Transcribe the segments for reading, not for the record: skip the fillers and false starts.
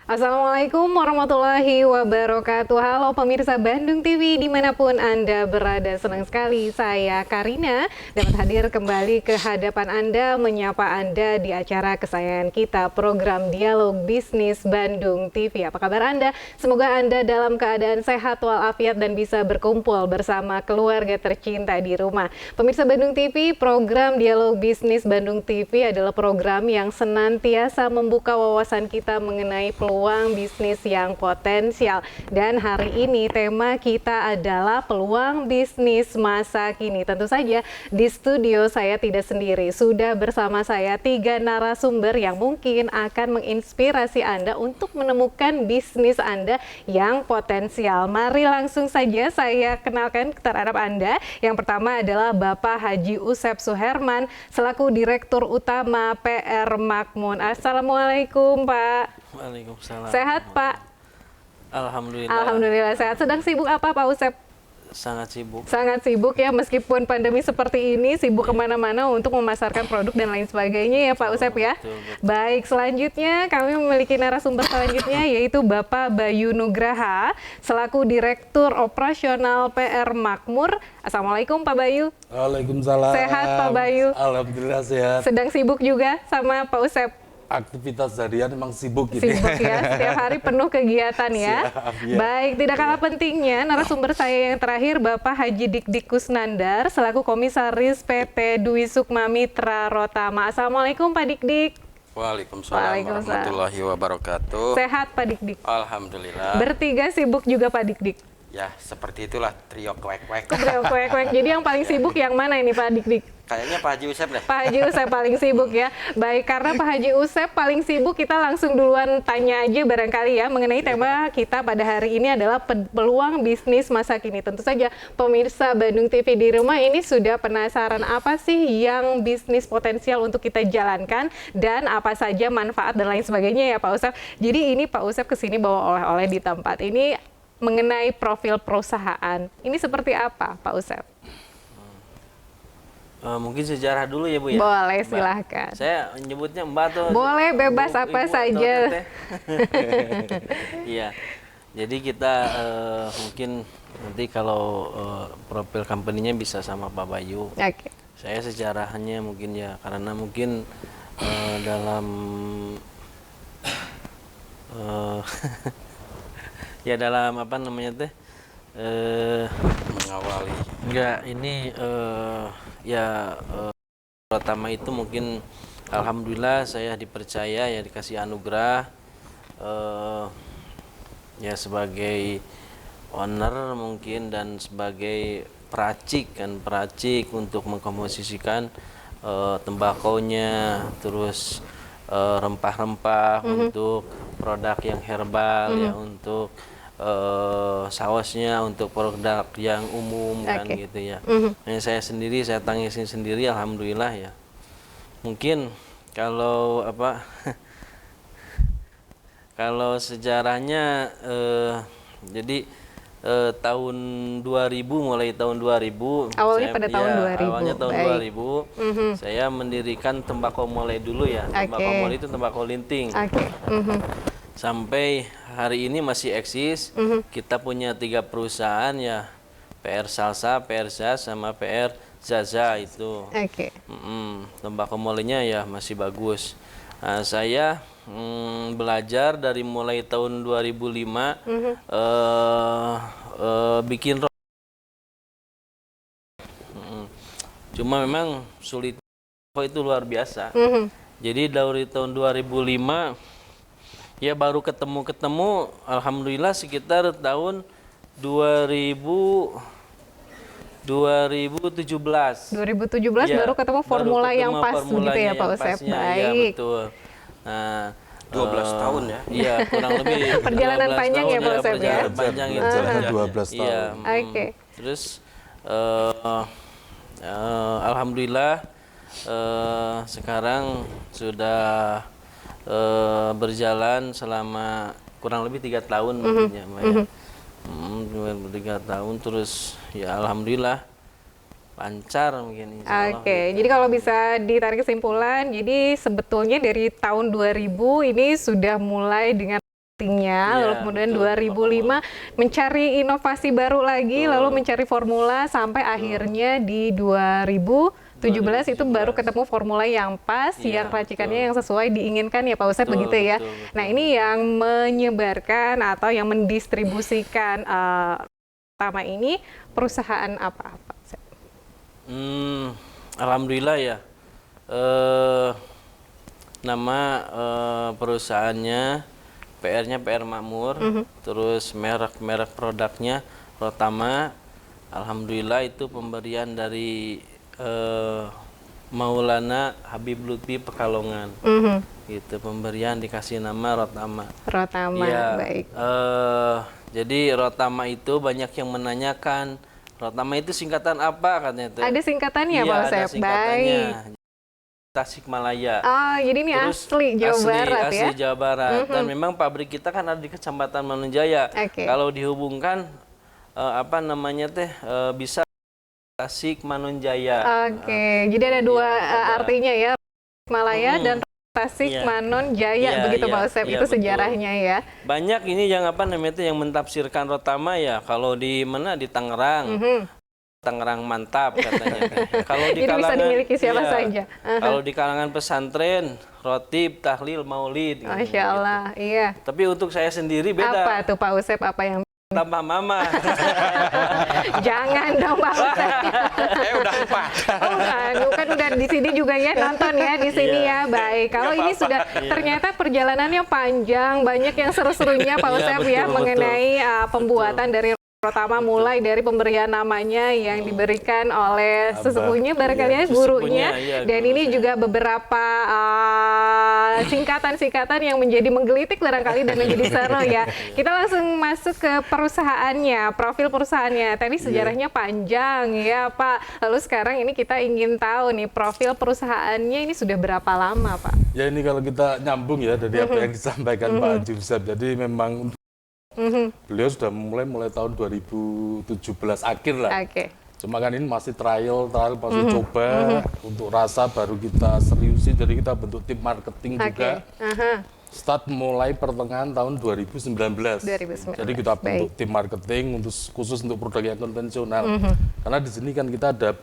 Assalamualaikum warahmatullahi wabarakatuh. Halo pemirsa Bandung TV dimanapun Anda berada. Senang sekali saya Karina dapat hadir kembali ke hadapan Anda, menyapa Anda di acara kesayangan kita, program Dialog Bisnis Bandung TV. Apa kabar Anda? Semoga Anda dalam keadaan sehat walafiat dan bisa berkumpul bersama keluarga tercinta di rumah. Pemirsa Bandung TV, program Dialog Bisnis Bandung TV adalah program yang senantiasa membuka wawasan kita mengenai peluang bisnis yang potensial. Dan hari ini tema kita adalah peluang bisnis masa kini. Tentu saja di studio saya tidak sendiri. Sudah bersama saya 3 narasumber yang mungkin akan menginspirasi Anda untuk menemukan bisnis Anda yang potensial. Mari langsung saja saya kenalkan terhadap Anda. Yang pertama adalah Bapak Haji Usep Suherman selaku Direktur Utama PR Makmun. Assalamualaikum Pak. Waalaikumsalam. Sehat Pak? Alhamdulillah. Alhamdulillah sehat. Sedang sibuk apa Pak Usep? Sangat sibuk. Sangat sibuk ya, meskipun pandemi seperti ini, sibuk kemana-mana untuk memasarkan produk dan lain sebagainya ya Pak Usep ya. Betul, betul. Baik, selanjutnya kami memiliki narasumber selanjutnya yaitu Bapak Bayu Nugraha selaku Direktur Operasional PR Makmur. Assalamualaikum Pak Bayu. Waalaikumsalam. Sehat Pak Bayu? Alhamdulillah sehat. Sedang sibuk juga sama Pak Usep? Aktivitas harian memang sibuk gitu. Sibuk ya, setiap hari penuh kegiatan ya. Siap, ya. Baik, tidak kalah pentingnya narasumber saya yang terakhir Bapak Haji Dik Kusnandar selaku Komisaris PT Dwi Sukma Mitra Rotama. Assalamualaikum Pak Dik. Waalaikumsalam warahmatullahi wabarakatuh. Sehat Pak Dik. Alhamdulillah. Bertiga sibuk juga Pak Dik. Ya, seperti itulah trio kwek-kwek. Kwek-kwek. Jadi yang paling sibuk yang mana ini Pak Dik? Kayaknya Pak Haji Usep deh. Pak Haji Usep paling sibuk ya. Baik, karena Pak Haji Usep paling sibuk, kita langsung duluan tanya aja barangkali ya mengenai tema kita pada hari ini adalah peluang bisnis masa kini. Tentu saja pemirsa Bandung TV di rumah ini sudah penasaran apa sih yang bisnis potensial untuk kita jalankan dan apa saja manfaat dan lain sebagainya ya Pak Usep. Jadi ini Pak Usep kesini bawa oleh-oleh di tempat ini mengenai profil perusahaan. Ini seperti apa Pak Usep? Mungkin sejarah dulu ya Bu ya. Boleh, Mbak. silahkan. Saya nyebutnya Mbak tuh. Boleh, bebas Ibu, apa Ibu saja. atau Teteh. Iya. Jadi kita mungkin nanti kalau profil company-nya bisa sama Pak Bayu. Oke. Saya sejarahnya mungkin ya karena mungkin dalam ya dalam apa namanya teh mengawali. Enggak, ini pertama itu mungkin alhamdulillah saya dipercaya ya dikasih anugerah ya sebagai owner mungkin dan sebagai peracik untuk mengkomposisikan tembakonya, terus rempah-rempah untuk produk yang herbal ya, untuk sausnya untuk produk yang umum kan gitu ya. Nah, saya sendiri saya tangisin sendiri alhamdulillah ya. Mungkin kalau apa kalau sejarahnya jadi tahun 2000 mulai tahun 2000 awalnya pada tahun 2000. Awalnya tahun Baik. 2000 saya mendirikan tembakau molai dulu ya. Tembakau molai itu tembakau linting. Sampai hari ini masih eksis. Kita punya 3 perusahaan ya, PR Salsa, PR Zaz, sama PR Zaza itu. Tembakau molainya ya masih bagus. Nah, saya belajar dari mulai tahun 2005 bikin rokok. Cuma memang sulit itu luar biasa. Jadi dari tahun 2005 ya baru ketemu alhamdulillah sekitar tahun 2017 ya, baru ketemu formula yang pas begitu ya Pak Usep. Baik. Ya, betul. Nah, 12 tahun ya. Iya, kurang lebih perjalanan panjang ya Pak Usep ya. Perjalanan panjang itu. 12 tahun. Iya. Terus alhamdulillah sekarang sudah berjalan selama kurang lebih 3 tahun mungkin ya, Mbak ya. 3 tahun terus ya alhamdulillah lancar mungkin insya Allah. Oke, jadi kalau bisa ditarik kesimpulan, jadi sebetulnya dari tahun 2000 ini sudah mulai dengan lalu kemudian 2005 mencari inovasi baru lagi, lalu mencari formula sampai akhirnya di 2017 itu baru ketemu formula yang pas, yang racikannya yang sesuai diinginkan ya Pak Usep, begitu ya. Nah ini yang menyebarkan atau yang mendistribusikan Rotama ini perusahaan apa Pak Usep? Alhamdulillah ya. Nama perusahaannya PR-nya PR Makmur, terus merek produknya Rotama. Alhamdulillah itu pemberian dari Maulana Habib Lutfi Pekalongan. Gitu, pemberian dikasih nama Rotama. Rotama, ya, baik. Jadi Rotama itu banyak yang menanyakan, Rotama itu singkatan apa katanya itu? Ada singkatannya Pak Usep, ada singkatannya. Tasikmalaya. Jadi ini terus asli Jawa Barat ya? Asli Jawa Barat. Dan memang pabrik kita kan ada di Kecamatan Manunjaya. Kalau dihubungkan bisa Tasik Manunjaya. Jadi ada dua artinya ya, Malaya dan Tasik Manunjaya, begitu Pak Usep, itu sejarahnya ya. Banyak ini yang yang mentafsirkan Rotama ya, kalau di mana di Tangerang. Tangerang mantap katanya. Kalau di jadi bisa dimiliki siapa saja. Kalau di kalangan pesantren, rotib, tahlil, maulid. Masya Allah, iya. Tapi untuk saya sendiri beda. Apa tuh Pak Usep, apa yang tambah mama? Jangan dong Pak Usep. Udah lupa. Kan udah di sini juga ya, nonton ya di sini ya. Baik, kalau ini sudah ternyata perjalanannya panjang, banyak yang seru-serunya Pak Usep ya, mengenai pembuatan dari Rotama, mulai dari pemberian namanya yang diberikan oleh sesepuhnya barangkali gurunya, dan ini juga beberapa singkatan-singkatan yang menjadi menggelitik barangkali dan menjadi seru ya. Kita langsung masuk ke perusahaannya, profil perusahaannya. Tadi sejarahnya panjang ya Pak. Lalu sekarang ini kita ingin tahu nih profil perusahaannya ini sudah berapa lama Pak? Ya ini kalau kita nyambung ya dari apa yang disampaikan Pak Jusep. Jadi memang beliau sudah mulai tahun 2017 akhir lah. Cuma kan ini masih trial masih coba untuk rasa, baru kita seriusin. Jadi kita bentuk tim marketing juga. Start mulai pertengahan tahun 2019. Jadi kita bentuk tim marketing khusus untuk produk yang konvensional. Karena di sini kan kita ada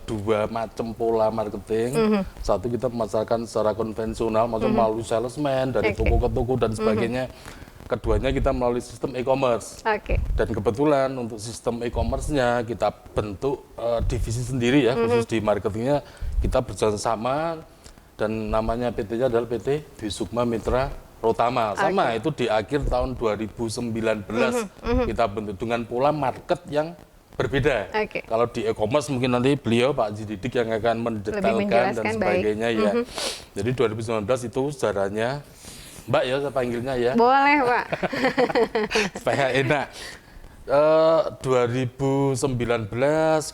dua macam pola marketing. Satu kita memasarkan secara konvensional, maksudnya melalui salesman dari toko ke toko dan sebagainya. Keduanya kita melalui sistem e-commerce. Dan kebetulan untuk sistem e-commerce-nya kita bentuk divisi sendiri ya, khusus di marketingnya kita berjalan sama, dan namanya PT-nya adalah PT Dwi Sukma Mitra Rotama. Sama itu di akhir tahun 2019 kita bentuk dengan pola market yang berbeda. Kalau di e-commerce mungkin nanti beliau Pak Haji Didik yang akan mendetailkan dan sebagainya ya. Jadi 2019 itu sejarahnya, Mbak ya saya panggilnya ya. Boleh Pak. Supaya enak. 2019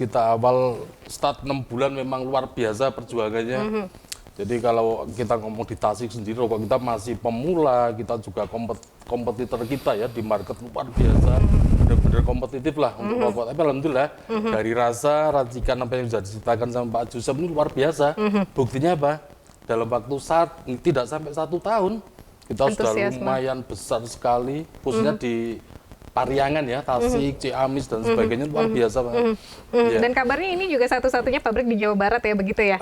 kita awal start 6 bulan memang luar biasa perjuangannya. Jadi kalau kita ngomong di Tasik sendiri, rokok kita masih pemula, kita juga kompetitor kita ya di market luar biasa, benar-benar kompetitif lah untuk rokok. Tapi alhamdulillah dari rasa, racikan apa yang sudah diceritakan sama Pak Jusep ini luar biasa. Buktinya apa? Dalam waktu tidak sampai 1 tahun, kita sudah lumayan besar sekali, khususnya di Pariangan ya, Tasik, Ciamis dan sebagainya, luar biasa Pak. Dan kabarnya ini juga satu-satunya pabrik di Jawa Barat ya, begitu ya?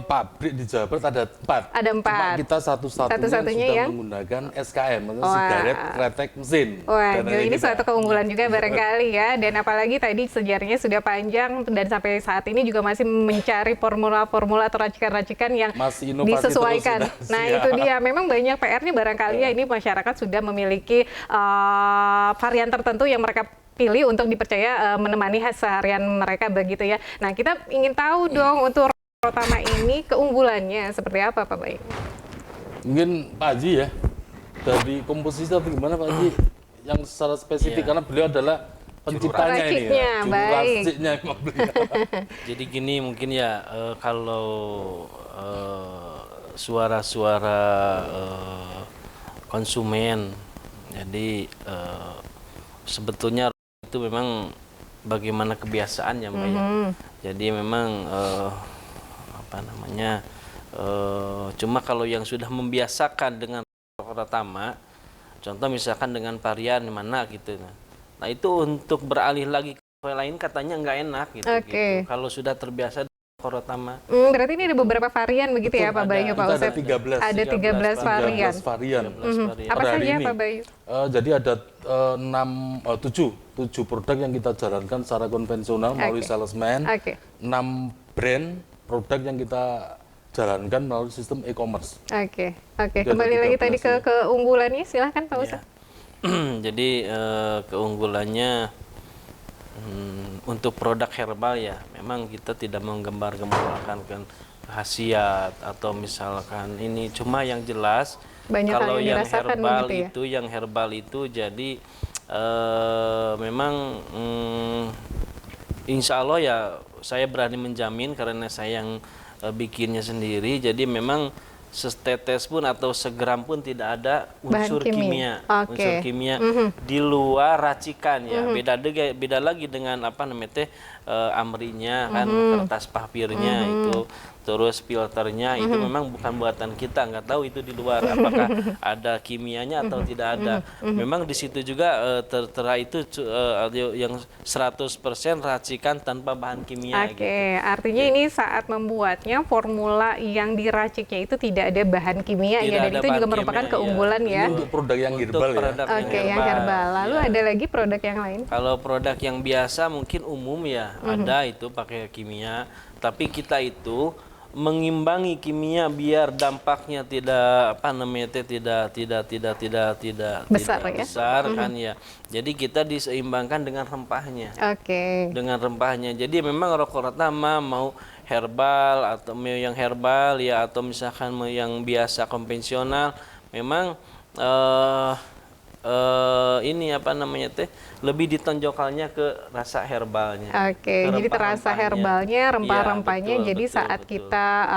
Pabrik di Jawa Barat ada 4. Ada 4. Cuma kita satu-satunya yang menggunakan SKM, maksudnya sigaret kretek mesin. Wah, ini suatu keunggulan juga barangkali ya. Dan apalagi tadi sejarahnya sudah panjang dan sampai saat ini juga masih mencari formula-formula atau racikan-racikan yang disesuaikan. Nah itu dia, memang banyak PR-nya barangkali ya, ini masyarakat sudah memiliki varian tertentu yang mereka pilih untuk dipercaya menemani seharian mereka begitu ya. Nah kita ingin tahu dong untuk Rotama ini keunggulannya seperti apa Pak Baik? Mungkin Pak Haji ya, dari komposisi atau gimana Pak Haji yang secara spesifik, karena beliau adalah penciptanya ini ya, juru raciknya beliau. Jadi gini mungkin ya, kalau suara-suara konsumen, jadi sebetulnya itu memang bagaimana kebiasaannya Mbak ya. Jadi memang cuma kalau yang sudah membiasakan dengan Rotama, Contoh misalkan dengan varian mana gitu. Nah itu untuk beralih lagi ke lain katanya nggak enak gitu. Kalau sudah terbiasa rokok Rotama. Berarti ini ada beberapa varian begitu. Betul, ya Pak Bayu, Pak Usep? Ada 13 varian. Apa saja Pak Bayu? Jadi ada 7 produk yang kita jalankan secara konvensional melalui salesman, 6 brand produk yang kita jalankan melalui sistem e-commerce. Kembali lagi tadi ke keunggulannya, silahkan Pak Usep. Jadi keunggulannya untuk produk herbal ya, memang kita tidak menggembar-gemborkan khasiat atau misalkan ini, cuma yang jelas banyak kalau yang herbal gitu ya? itu, yang herbal itu jadi memang insya Allah ya saya berani menjamin karena saya yang bikinnya sendiri, jadi memang setetes pun atau segram pun tidak ada unsur kimia, unsur kimia di luar racikan ya. Beda lagi dengan apa namanya amrinya kan, kertas papirnya itu, terus filternya itu memang bukan buatan kita, nggak tahu itu di luar apakah ada kimianya atau tidak ada. Memang di situ juga tertera itu yang 100% racikan tanpa bahan kimia. Artinya ini saat membuatnya formula yang diraciknya itu tidak ada bahan kimia ya, dan itu juga merupakan keunggulan ya. Ini untuk produk yang herbal ya. Yang herbal. Lalu ada lagi produk yang lain? Kalau produk yang biasa mungkin umum ya, ada itu pakai kimia, tapi kita itu mengimbangi kimia biar dampaknya tidak besar kan ya. Jadi kita diseimbangkan dengan rempahnya. Dengan rempahnya. Jadi memang rokok Rotama mau herbal atau mau yang herbal ya, atau misalkan mau yang biasa konvensional, memang ini apa namanya lebih ditonjolkannya ke rasa herbalnya. Jadi terasa herbalnya, rempah-rempahnya. Jadi saat kita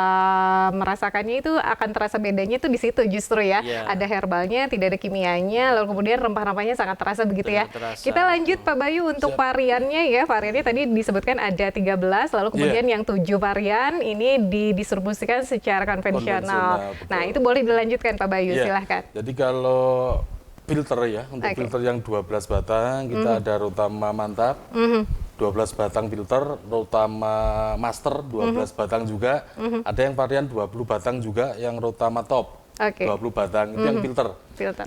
merasakannya itu akan terasa bedanya itu di situ justru ya. Ada herbalnya, tidak ada kimianya, lalu kemudian rempah-rempahnya sangat terasa begitu ya. Kita lanjut Pak Bayu untuk variannya ya. Variannya tadi disebutkan ada 13, lalu kemudian yang 7 varian ini didistribusikan secara konvensional. Nah, itu boleh dilanjutkan Pak Bayu, silahkan. Jadi kalau filter ya, untuk filter yang 12 batang kita ada Rotama Mantap, 12 batang filter, Rotama Master 12 batang juga, ada yang varian 20 batang juga yang Rotama Top, 20 batang itu yang filter.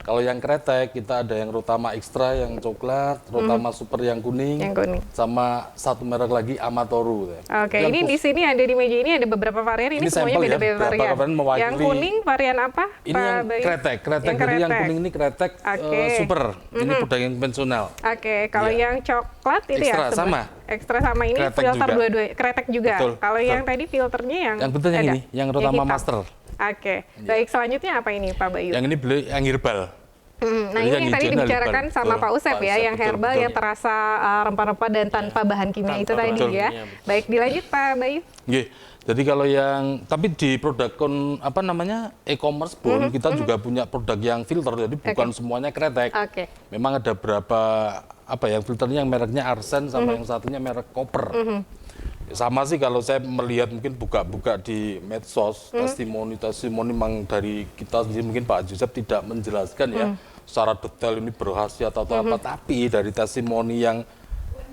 Kalau yang kretek kita ada yang Rotama Extra yang coklat, Rotama Super yang kuning, sama satu merek lagi Amatoru. Ini di sini ada di meja ini ada beberapa varian, ini semuanya beda-beda varian. Yang kuning varian apa? Ini yang kretek, jadi yang kuning ini kretek super, ini produk yang konvensional. Kalau yang coklat itu Extra, sama. Extra sama ini kretek filter juga. dua-dua, kretek juga. Kalau yang tadi filternya yang filter yang ini, yang Rotama Master. Baik, selanjutnya apa ini Pak Bayu? Yang ini beli yang herbal. Nah ini yang tadi dibicarakan sama Pak Usep ya, yang herbal yang terasa rempah-rempah dan tanpa bahan kimia itu tadi ya. Baik, dilanjut Pak Bayu. Jadi kalau yang, tapi di produk e-commerce pun kita juga punya produk yang filter, jadi bukan semuanya kretek. Memang ada berapa yang filternya yang mereknya Arsen sama yang satunya merek Copper. Sama sih kalau saya melihat mungkin buka-buka di medsos, testimoni memang dari kita sendiri, mungkin Pak Joseph tidak menjelaskan ya secara detail ini berkhasiat atau apa, tapi dari testimoni yang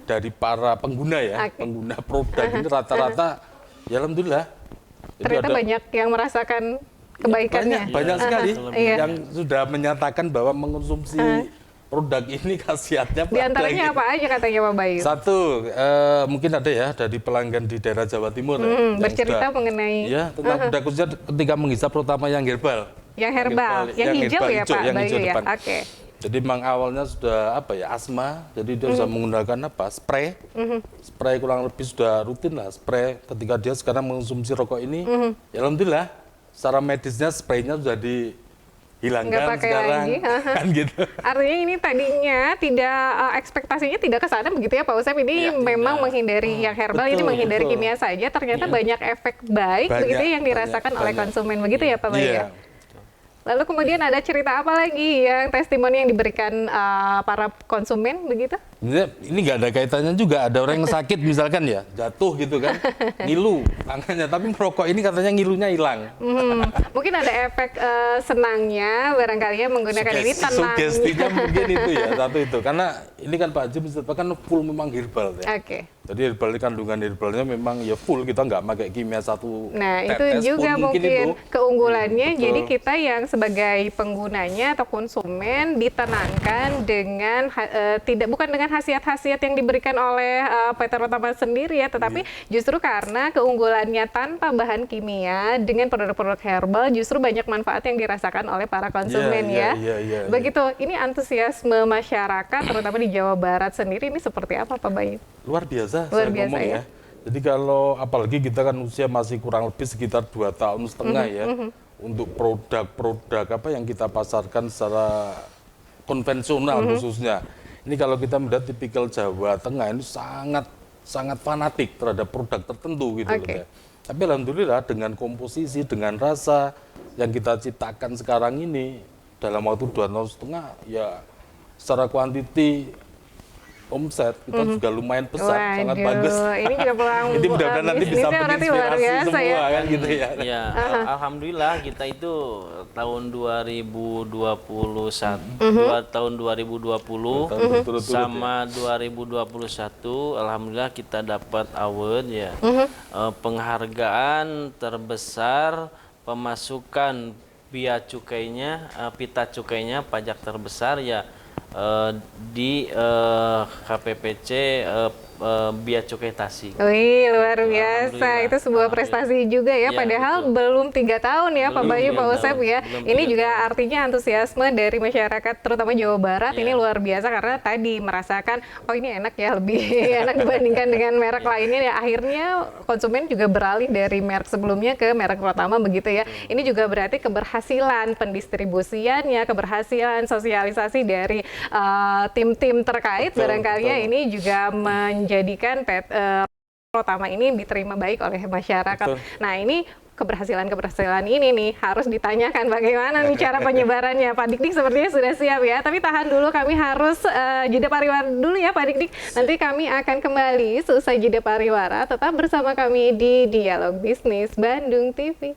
dari para pengguna ya, pengguna produk ini rata-rata ya alhamdulillah. Ternyata banyak yang merasakan kebaikannya. Banyak sekali yang sudah menyatakan bahwa mengonsumsi produk ini khasiatnya. Di antaranya apa aja katanya Pak Bayu? Satu, mungkin ada ya dari pelanggan di daerah Jawa Timur bercerita mengenai tentang produk khususnya ketika menghisap terutama yang herbal. Yang herbal, yang hijau ya Pak Bayu ya. Jadi memang awalnya sudah asma, jadi dia sudah menggunakan spray, spray kurang lebih sudah rutin lah spray. Ketika dia sekarang mengonsumsi rokok ini, ya alhamdulillah, secara medisnya spraynya sudah hilangkan sekarang kan gitu. Artinya ini tadinya tidak ekspektasinya tidak ke sana begitu ya Pak Usep, ini memang menghindari yang herbal, ini menghindari kimia saja, ternyata banyak efek baik begitu yang dirasakan oleh konsumen begitu ya Pak Bayu. Lalu kemudian ada cerita apa lagi yang testimoni yang diberikan para konsumen begitu? Ini nggak ada kaitannya juga, ada orang yang sakit misalkan ya, jatuh gitu kan, ngilu tangannya, tapi merokok ini katanya ngilunya hilang. Mungkin ada efek senangnya barangkali ya menggunakan ini tenang. Sugestinya mungkin itu ya, satu itu. Karena ini kan Pak Haji kan full memang herbal ya. Oke. Jadi herbal ini kandungan herbalnya memang ya full, kita nggak pakai kimia satu Nah, tetes itu juga pun mungkin itu. keunggulannya. Betul. Jadi kita yang sebagai penggunanya atau konsumen ditenangkan dengan bukan dengan khasiat-khasiat yang diberikan oleh PT Rotama sendiri ya, tetapi justru karena keunggulannya tanpa bahan kimia dengan produk-produk herbal justru banyak manfaat yang dirasakan oleh para konsumen ya. Begitu. Ini antusiasme masyarakat terutama di Jawa Barat sendiri ini seperti apa Pak Bayu? Luar biasa, Luar saya biasa ngomong ya. Jadi kalau apalagi kita kan usia masih kurang lebih sekitar 2,5 tahun ya, untuk produk-produk apa yang kita pasarkan secara konvensional khususnya. Ini kalau kita melihat tipikal Jawa Tengah ini sangat fanatik terhadap produk tertentu gitu loh ya. Tapi alhamdulillah dengan komposisi, dengan rasa yang kita ciptakan sekarang ini dalam waktu 2,5 tahun ya secara kuantiti omset kita juga lumayan besar, sangat bagus. Ini juga peluang Jadi mudah-mudahan nanti bisa menginspirasi semua ya. kan gitu ya. Ya, alhamdulillah kita itu tahun 2021, tahun 2020 sama 2021, alhamdulillah kita dapat award ya. Penghargaan terbesar pemasukan pita cukainya pajak terbesar ya. Di KPPC Bea Cukai Tasik. Wih, luar biasa. Itu sebuah prestasi juga ya, padahal betul. Belum 3 tahun ya Pak Bayu, Pak Usep ya. Ini juga artinya antusiasme dari masyarakat terutama Jawa Barat ini luar biasa karena tadi merasakan oh ini enak ya, lebih enak dibandingkan dengan merek lainnya ya. Akhirnya konsumen juga beralih dari merek sebelumnya ke merek Rotama begitu ya. Ini juga berarti keberhasilan pendistribusiannya, keberhasilan sosialisasi dari tim-tim terkait barangkali ini juga menjadikan Rotama ini diterima baik oleh masyarakat. Nah, ini keberhasilan ini nih harus ditanyakan bagaimana nih cara penyebarannya. Pak Dik-Dik sepertinya sudah siap ya. Tapi tahan dulu, kami harus jeda pariwara dulu ya Pak Dik-Dik. Nanti kami akan kembali seusai jeda pariwara. Tetap bersama kami di Dialog Bisnis Bandung TV.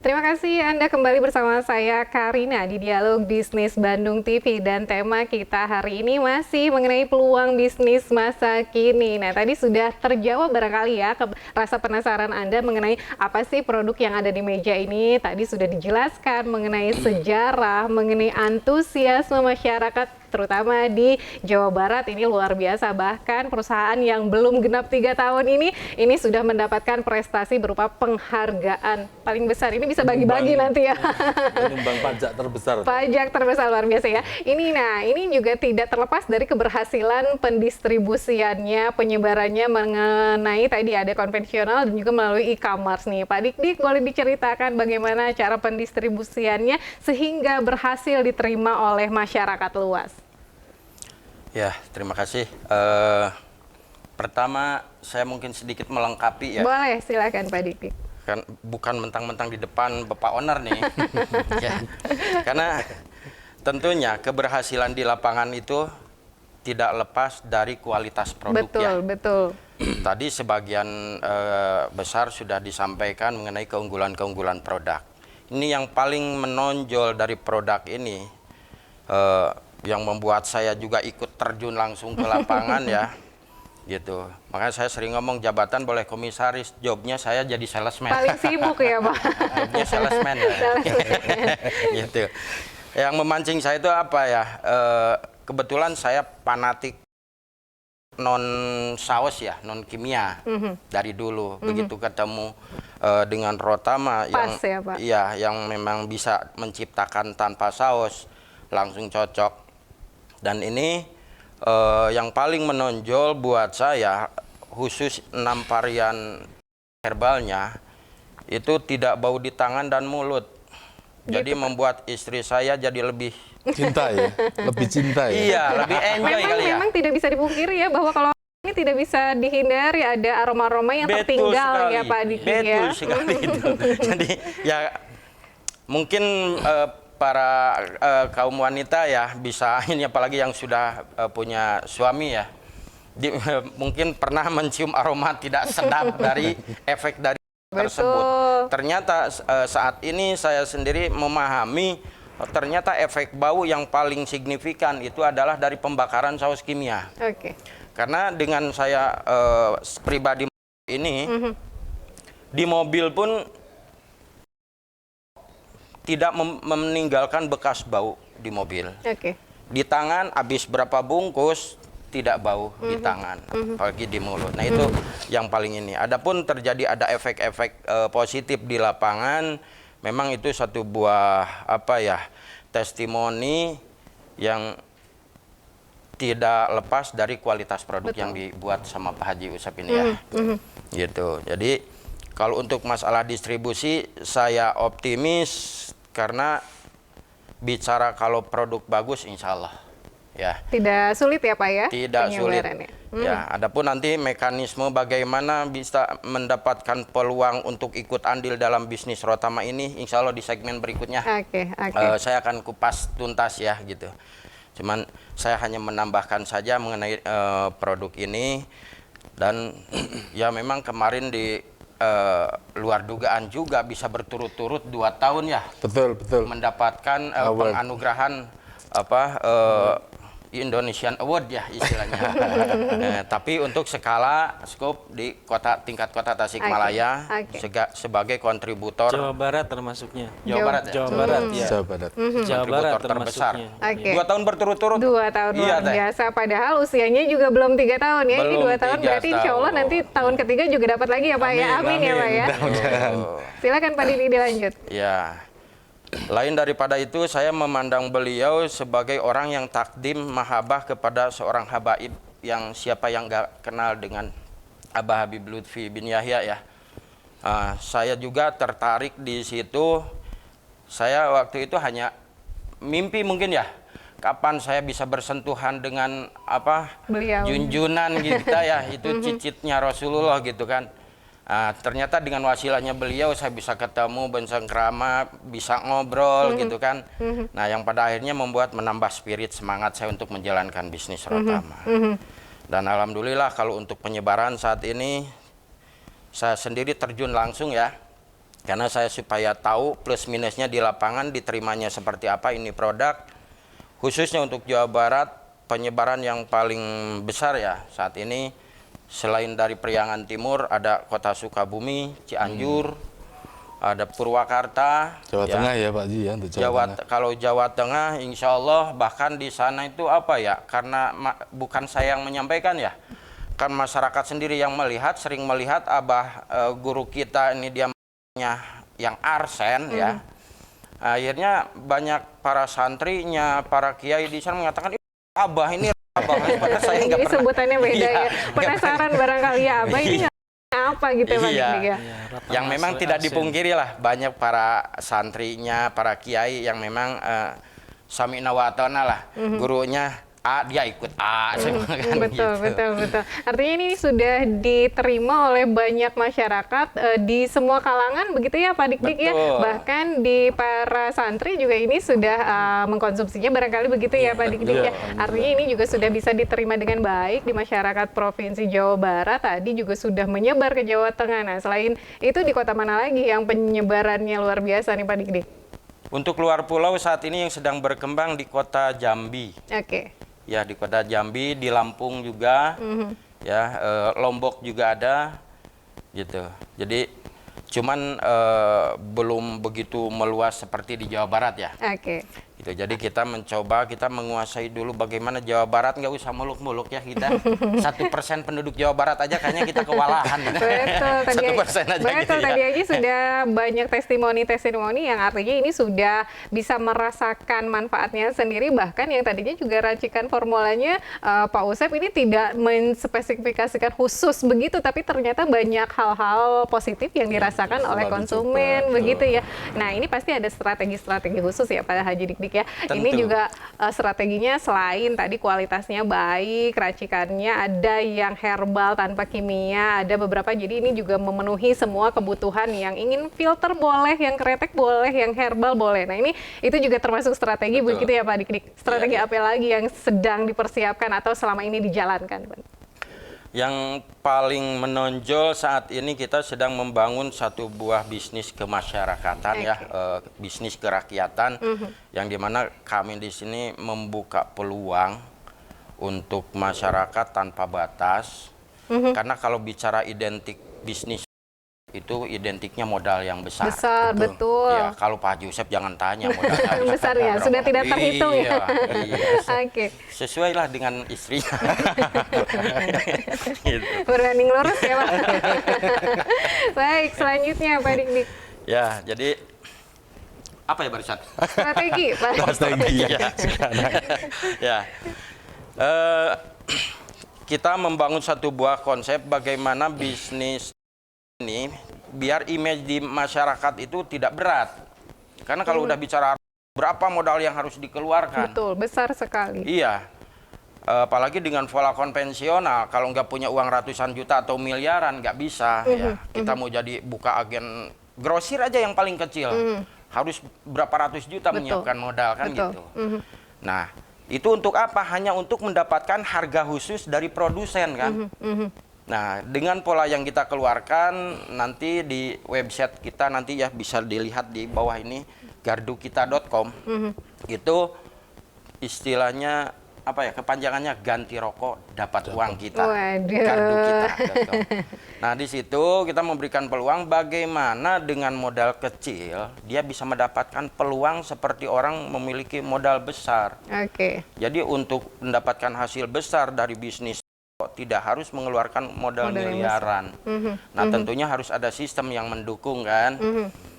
Terima kasih Anda kembali bersama saya Karina di Dialog Bisnis Bandung TV dan tema kita hari ini masih mengenai peluang bisnis masa kini. Nah, tadi sudah terjawab barangkali ya rasa penasaran Anda mengenai apa sih produk yang ada di meja ini. Tadi sudah dijelaskan mengenai sejarah, mengenai antusiasme masyarakat terutama di Jawa Barat ini luar biasa. Bahkan perusahaan yang belum genap 3 tahun ini sudah mendapatkan prestasi berupa penghargaan paling besar. Ini bisa bagi-bagi nanti ya. Penyumbang pajak terbesar. Pajak terbesar luar biasa ya. Ini juga tidak terlepas dari keberhasilan pendistribusiannya, penyebarannya mengenai tadi ada konvensional dan juga melalui e-commerce nih. Pak Dik-Dik boleh diceritakan bagaimana cara pendistribusiannya sehingga berhasil diterima oleh masyarakat luas? Ya, terima kasih. Pertama, saya mungkin sedikit melengkapi ya. Boleh, silakan Pak Dik-Dik. Kan bukan mentang-mentang di depan Bapak Owner nih. Ya. Karena tentunya keberhasilan di lapangan itu tidak lepas dari kualitas produk. Betul. Tadi sebagian besar sudah disampaikan mengenai keunggulan-keunggulan produk. Ini yang paling menonjol dari produk ini, yang membuat saya juga ikut terjun langsung ke lapangan ya, gitu. Makanya saya sering ngomong jabatan boleh komisaris, jobnya saya jadi salesman. Paling sibuk ya Pak. Jobnya salesman ya. Gitu. Yang memancing saya itu apa ya? Kebetulan saya fanatik non saus ya, non kimia dari dulu. Begitu ketemu dengan Rotama yang memang bisa menciptakan tanpa saus, langsung cocok. Dan ini yang paling menonjol buat saya khusus 6 varian herbalnya itu tidak bau di tangan dan mulut. Jadi membuat istri saya jadi lebih cinta ya, lebih cinta ya. Iya, lebih enjoy kali ya. Memang tidak bisa dipungkiri ya bahwa kalau ini tidak bisa dihindari ada aroma-aroma yang tertinggal ya Pak Dik ya. Betul sekali itu. Jadi ya mungkin para kaum wanita ya bisa ini apalagi yang sudah punya suami ya. Mungkin pernah mencium aroma tidak sedap dari efek dari tersebut. Ternyata saat ini saya sendiri memahami ternyata efek bau yang paling signifikan itu adalah dari pembakaran saus kimia. Oke. Karena dengan saya pribadi ini di mobil pun tidak meninggalkan bekas bau di mobil. Oke. Di tangan habis berapa bungkus tidak bau di tangan, apalagi di mulut. Nah itu yang paling ini. Adapun terjadi ada efek-efek positif di lapangan, memang itu satu buah apa ya testimoni yang tidak lepas dari kualitas produk yang dibuat sama Pak Haji Usep ini ya. Gitu. Jadi kalau untuk masalah distribusi saya optimis karena bicara kalau produk bagus insya Allah. Ya. Tidak sulit ya Pak ya? Tidak sulit. Ya, adapun nanti mekanisme bagaimana bisa mendapatkan peluang untuk ikut andil dalam bisnis Rotama ini, insya Allah di segmen berikutnya. Saya akan kupas tuntas ya gitu. Cuman saya hanya menambahkan saja mengenai produk ini dan ya memang kemarin di luar dugaan juga bisa berturut-turut 2 tahun ya. Betul. Mendapatkan penganugerahan apa Indonesian Award ya istilahnya. Tapi untuk skala skop di tingkat kota Tasikmalaya sebagai kontributor Jawa Barat termasuknya. Jawa Barat ya. Jawa Barat ya. Jawa Barat. Jawa Barat terbesar. 2 tahun berturut-turut. 2 tahun luar biasa. Padahal usianya juga belum 3 tahun ya. Ini 2 tahun berarti insya Allah nanti tahun ketiga juga dapat lagi ya Pak ya. Amin ya Pak ya. Silakan Pak Didi dilanjut. Ya. Lain daripada itu, saya memandang beliau sebagai orang yang takdim mahabah kepada seorang habaib yang siapa yang gak kenal dengan Abah Habib Lutfi bin Yahya ya. Saya juga tertarik di situ. Saya waktu itu hanya mimpi mungkin ya. Kapan saya bisa bersentuhan dengan apa beliau. Junjunan kita ya, itu cicitnya Rasulullah gitu kan. Ternyata dengan wasilahnya beliau saya bisa ketemu bersengkrama, bisa ngobrol gitu kan. Nah yang pada akhirnya menambah spirit semangat saya untuk menjalankan bisnis Rotama. Dan alhamdulillah kalau untuk penyebaran saat ini saya sendiri terjun langsung ya. Karena saya supaya tahu plus minusnya di lapangan diterimanya seperti apa ini produk. Khususnya untuk Jawa Barat penyebaran yang paling besar ya saat ini. Selain dari Priangan Timur, ada Kota Sukabumi, Cianjur, ada Purwakarta. Jawa Tengah ya Pak Ji ya, untuk Jawa Tengah. Kalau Jawa Tengah, insya Allah bahkan di sana itu apa ya, karena bukan saya yang menyampaikan ya, kan masyarakat sendiri yang melihat, sering melihat Abah guru kita ini dia yang arsen ya. Akhirnya banyak para santrinya, para kiai di sana mengatakan, Abah ini saya jadi sebutannya beda ya. Penasaran barangkali ya Abah ini apa gitu Pak Dik ya. Yang memang tidak dipungkiri lah banyak para santrinya, para kiai yang memang sami'na wa ata'na lah. Gurunya A, dia ikut A. Betul. Artinya ini sudah diterima oleh banyak masyarakat di semua kalangan begitu ya Pak Dik ya. Bahkan di para santri juga ini sudah mengkonsumsinya barangkali begitu ya Pak Dik ya. Artinya ini juga sudah bisa diterima dengan baik di masyarakat Provinsi Jawa Barat. Tadi juga sudah menyebar ke Jawa Tengah. Nah selain itu di kota mana lagi yang penyebarannya luar biasa nih Pak Dik? Untuk luar pulau saat ini yang sedang berkembang di kota Jambi. Ya di kota Jambi, di Lampung juga, ya Lombok juga ada, gitu. Jadi cuman belum begitu meluas seperti di Jawa Barat ya. Gitu. Jadi kita mencoba, kita menguasai dulu bagaimana Jawa Barat, nggak usah muluk-muluk ya kita. 1% penduduk Jawa Barat aja kayaknya kita kewalahan. Gitu. Betul, 1% aja betul, gitu ya. tadi aja sudah banyak testimoni-testimoni yang artinya ini sudah bisa merasakan manfaatnya sendiri. Bahkan yang tadinya juga racikan formulanya Pak Usep ini tidak menspesifikasikan khusus begitu, tapi ternyata banyak hal-hal positif yang dirasakan oleh konsumen, begitu ya. Nah, ini pasti ada strategi-strategi khusus ya Pak Haji Dik-Dik ya. Tentu. Ini juga strateginya selain tadi kualitasnya baik, racikannya ada yang herbal tanpa kimia, ada beberapa, jadi ini juga memenuhi semua kebutuhan, yang ingin filter boleh, yang kretek boleh, yang herbal boleh. Nah, ini itu juga termasuk strategi. Betul. Begitu ya Pak Dik-Dik. Strategi apa lagi yang sedang dipersiapkan atau selama ini dijalankan, Pak? Yang paling menonjol saat ini kita sedang membangun satu buah bisnis kemasyarakatan ya, bisnis kerakyatan, yang dimana kami di sini membuka peluang untuk masyarakat tanpa batas. Karena kalau bicara identik bisnis itu identiknya modal yang besar. Besar, betul. Ya, kalau Pak Haji Usep jangan tanya modalnya besar ya, sudah tidak terhitung ya. Iya. Oke. Sesuailah dengan istrinya. Gitu. Berbanding lurus ya Pak. Baik, selanjutnya Pak Dik-Dik. Ya, jadi apa ya barusan? Strategi Pak. Strategi ya. Ya. Kita membangun satu buah konsep bagaimana bisnis ini biar image di masyarakat itu tidak berat. Karena kalau udah bicara berapa modal yang harus dikeluarkan. Betul, besar sekali. Iya. Apalagi dengan pola konvensional, kalau nggak punya uang ratusan juta atau miliaran nggak bisa. Ya. Kita mau jadi buka agen grosir aja yang paling kecil, harus berapa ratus juta menyiapkan modal kan gitu. Nah, itu untuk apa? Hanya untuk mendapatkan harga khusus dari produsen kan. Nah, dengan pola yang kita keluarkan nanti di website kita nanti ya bisa dilihat di bawah ini gardukita.com. Itu istilahnya apa ya, kepanjangannya ganti rokok dapat uang kita. Gardukita.com. Nah, di situ kita memberikan peluang bagaimana dengan modal kecil dia bisa mendapatkan peluang seperti orang memiliki modal besar. Oke. Jadi untuk mendapatkan hasil besar dari bisnis tidak harus mengeluarkan modal miliaran. Nah, tentunya harus ada sistem yang mendukung kan.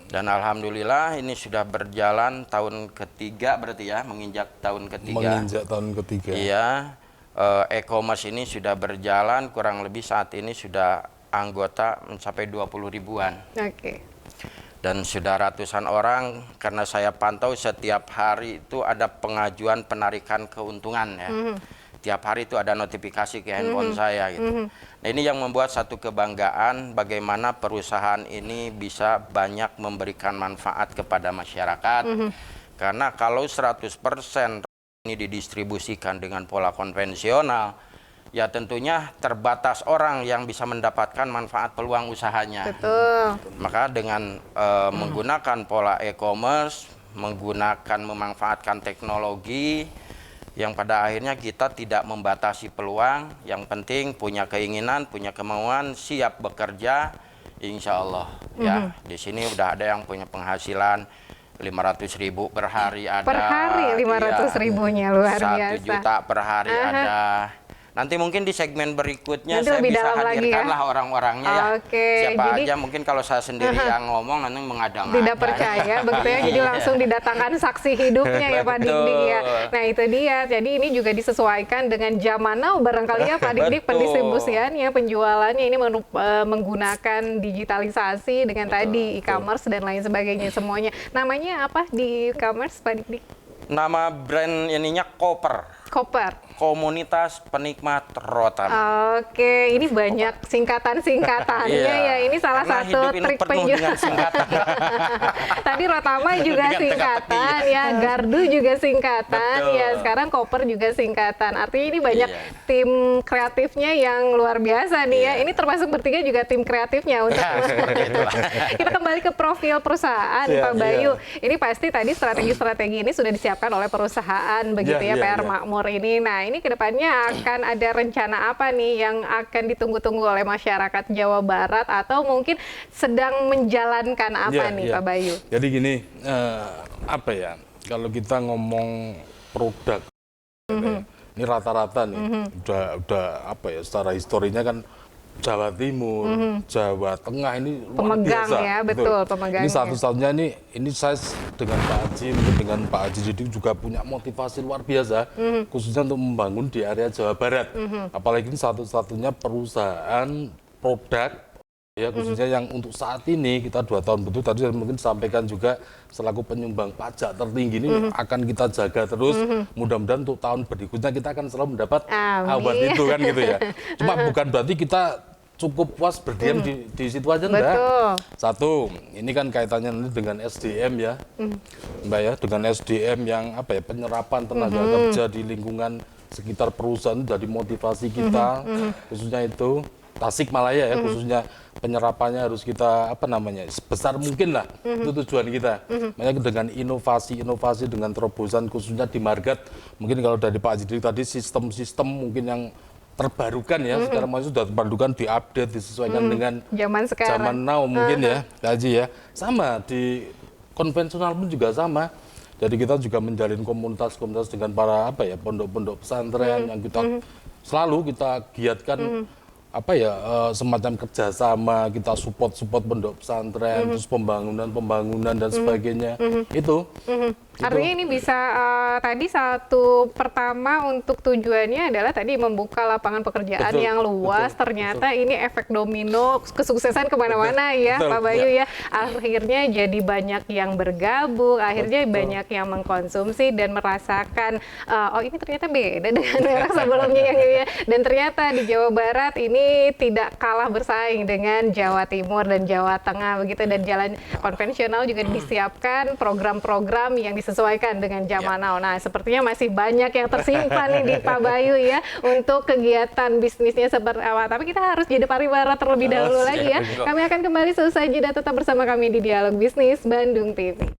Dan alhamdulillah ini sudah berjalan tahun ketiga berarti ya, menginjak tahun ketiga. Menginjak tahun ketiga. Iya, e-commerce ini sudah berjalan kurang lebih saat ini sudah anggota mencapai 20 ribuan. Oke. Dan sudah ratusan orang, karena saya pantau setiap hari itu ada pengajuan penarikan keuntungan ya. Tiap hari itu ada notifikasi ke handphone saya gitu. Nah, ini yang membuat satu kebanggaan bagaimana perusahaan ini bisa banyak memberikan manfaat kepada masyarakat. Karena kalau 100% ini didistribusikan dengan pola konvensional, ya tentunya terbatas orang yang bisa mendapatkan manfaat peluang usahanya. Betul. Maka dengan menggunakan pola e-commerce, memanfaatkan teknologi, yang pada akhirnya kita tidak membatasi peluang, yang penting punya keinginan, punya kemauan, siap bekerja, insya Allah. Ya, di sini udah ada yang punya penghasilan 500.000 per hari ada. Per hari 500 ribunya, luar 1 biasa. juta per hari ada. Nanti mungkin di segmen berikutnya nanti saya lebih bisa dalam hadirkan lagi ya? lah orang-orangnya ya. Oke, Siapa jadi, aja, mungkin kalau saya sendiri yang ngomong nanti mengadang-adang. tidak percaya, begitu ya. Jadi langsung didatangkan saksi hidupnya ya Pak Dik-Dik ya. Nah, itu dia. Jadi ini juga disesuaikan dengan zaman now barangkali ya Pak Dik-Dik, pendistribusiannya, penjualannya ini menggunakan digitalisasi dengan tadi e-commerce dan lain sebagainya semuanya. Namanya apa di e-commerce Pak Dik-Dik? Nama brand ininya Koper. Koper. Komunitas Penikmat Rotan. Oke, ini banyak singkatan-singkatannya ya. Ini salah Karena satu hidup ini trik penuh penjual. dengan singkatan. Tadi Rotama juga Dengan singkatan teka-teki, ya, Gardu juga singkatan Betul. ya, sekarang Koper juga singkatan. Artinya ini banyak tim kreatifnya yang luar biasa nih ya. Ini termasuk bertiga juga tim kreatifnya untuk Seperti itulah. Kita kembali ke profil perusahaan Pak Bayu. Ini pasti tadi strategi-strategi ini sudah disiapkan oleh perusahaan begitu ya, PR Makmur ini. Nah, ini kedepannya akan ada rencana apa nih yang akan ditunggu-tunggu oleh masyarakat Jawa Barat atau mungkin sedang menjalankan apa nih Pak Bayu? Jadi gini, apa ya, kalau kita ngomong produk, ini rata-rata nih, udah apa ya, secara historinya kan Jawa Timur, Jawa Tengah ini luar pemegang biasa. ya, betul, pemegangnya. Ini satu-satunya ini saya dengan Pak Haji, mungkin dengan Pak Haji Didik juga punya motivasi luar biasa, khususnya untuk membangun di area Jawa Barat. Apalagi ini satu-satunya perusahaan produk, ya khususnya yang untuk saat ini kita 2 tahun betul, tadi saya mungkin sampaikan juga selaku penyumbang pajak tertinggi ini akan kita jaga terus. Mudah-mudahan untuk tahun berikutnya kita akan selalu mendapat award itu kan gitu ya. Cuma bukan berarti kita cukup puas berdiam di situ aja, enggak. Satu, ini kan kaitannya nanti dengan SDM ya, Mbak ya, dengan SDM yang apa ya, penyerapan tenaga kerja di lingkungan sekitar perusahaan itu jadi motivasi kita, khususnya itu Tasikmalaya ya, khususnya penyerapannya harus kita apa namanya, sebesar mungkin lah, itu tujuan kita. Makanya dengan inovasi dengan terobosan khususnya di market, mungkin kalau dari Pak Haji tadi sistem-sistem mungkin yang terbarukan ya, sekarang masih sudah terbarukan, diupdate, disesuaikan dengan zaman sekarang, zaman now mungkin ya, Pak Haji ya. Sama di konvensional pun juga sama. Jadi kita juga menjalin komunitas-komunitas dengan para apa ya, pondok-pondok pesantren yang kita selalu kita giatkan apa ya, semacam kerjasama, kita support pondok pesantren, terus pembangunan dan sebagainya. Itu. Artinya ini bisa tadi satu pertama untuk tujuannya adalah tadi membuka lapangan pekerjaan yang luas. Ternyata ini efek domino kesuksesan kemana-mana ya, Pak Bayu ya. Akhirnya jadi banyak yang bergabung, akhirnya banyak yang mengkonsumsi dan merasakan oh ini ternyata beda dengan daerah sebelumnya yang ini ya. Dan ternyata di Jawa Barat ini tidak kalah bersaing dengan Jawa Timur dan Jawa Tengah begitu, dan jalan konvensional juga disiapkan program-program yang disesuaikan dengan zaman now. Nah, sepertinya masih banyak yang tersimpan nih di Pak Bayu ya untuk kegiatan bisnisnya seperti apa. Tapi kita harus jeda pariwara terlebih dahulu lagi ya. Kami akan kembali seusai jeda, tetap bersama kami di Dialog Bisnis Bandung TV.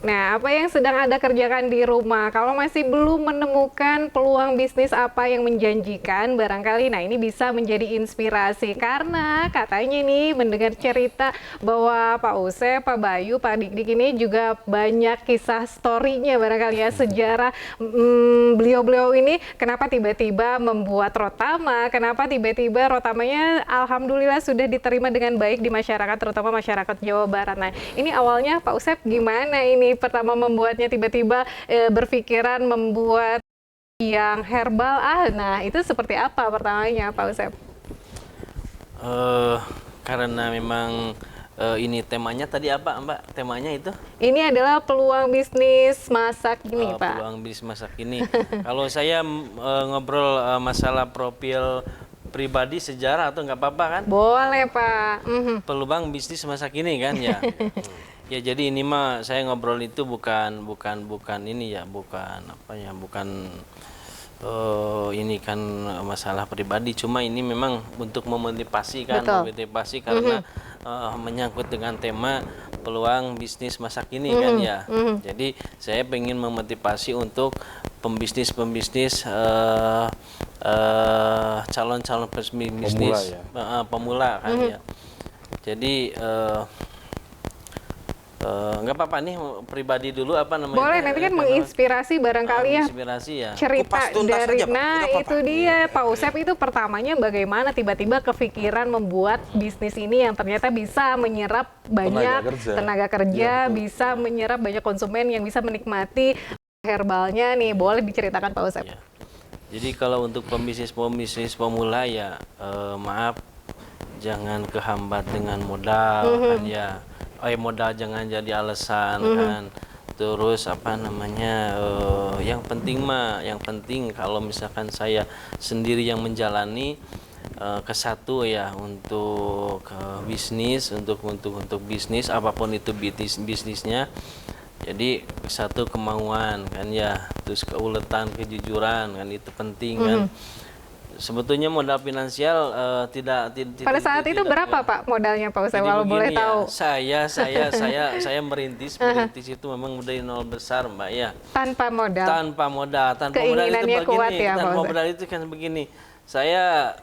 Nah, apa yang sedang Anda kerjakan di rumah? Kalau masih belum menemukan peluang bisnis apa yang menjanjikan, barangkali nah ini bisa menjadi inspirasi. Karena katanya nih mendengar cerita bahwa Pak Usep, Pak Bayu, Pak Dik-Dik ini juga banyak kisah story-nya barangkali ya, sejarah beliau-beliau ini kenapa tiba-tiba membuat Rotama, kenapa tiba-tiba Rotamanya alhamdulillah sudah diterima dengan baik di masyarakat, terutama masyarakat Jawa Barat. Nah, ini awalnya Pak Usep gimana ini pertama membuatnya, tiba-tiba berpikiran membuat yang herbal, nah itu seperti apa pertamanya Pak Usep? Karena memang ini temanya tadi apa Mbak? Temanya itu? Ini adalah peluang bisnis masa kini Pak. Peluang bisnis masa kini. Kalau saya ngobrol masalah profil pribadi sejarah atau nggak apa-apa kan? Boleh Pak. Peluang bisnis masa kini kan ya. Ya jadi ini mah saya ngobrol itu bukan ini ya, bukan apa ya, bukan ini kan masalah pribadi, cuma ini memang untuk memotivasi kan, memotivasi karena menyangkut dengan tema peluang bisnis masa kini kan ya. Jadi saya pengen memotivasi untuk pembisnis calon-calon bisnis pemula kan ya. Jadi nggak apa-apa nih pribadi dulu apa namanya? Boleh, nanti kan menginspirasi barangkali ya. Inspirasi ya. Cerita dari itu dia Pak Usep itu pertamanya bagaimana tiba-tiba kepikiran membuat bisnis ini yang ternyata bisa menyerap banyak tenaga kerja, bisa menyerap banyak konsumen yang bisa menikmati herbalnya nih. Boleh diceritakan Pak Usep? Ya. Jadi kalau untuk pembisnis pemula ya maaf, jangan kehambat dengan modal kan ya. Modal jangan jadi alasan kan. Terus apa namanya, yang penting kalau misalkan saya sendiri yang menjalani ke satu ya, untuk bisnis, untuk bisnis apapun itu bisnisnya. Jadi satu kemauan kan ya, terus keuletan, kejujuran kan itu penting kan. Sebetulnya modal finansial tidak pada saat itu berapa Pak modalnya Pak Ustadz kalau boleh tahu? Saya merintis itu memang dari nol besar Mbak ya. Tanpa modal. Tanpa modal itu kuat begini. Ya, Tanpa modal itu kan begini. Saya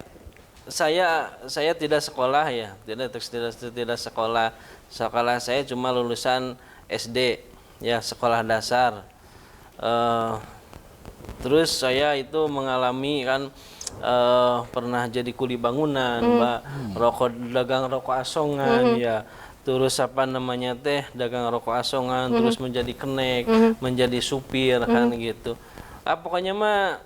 tidak sekolah ya, tidak sekolah. Sekolah saya cuma lulusan SD ya, sekolah dasar. Terus saya itu mengalami kan pernah jadi kuli bangunan, Mbak, dagang rokok asongan ya. Terus apa namanya teh dagang rokok asongan, terus menjadi kenek, menjadi supir kan gitu. Pokoknya mah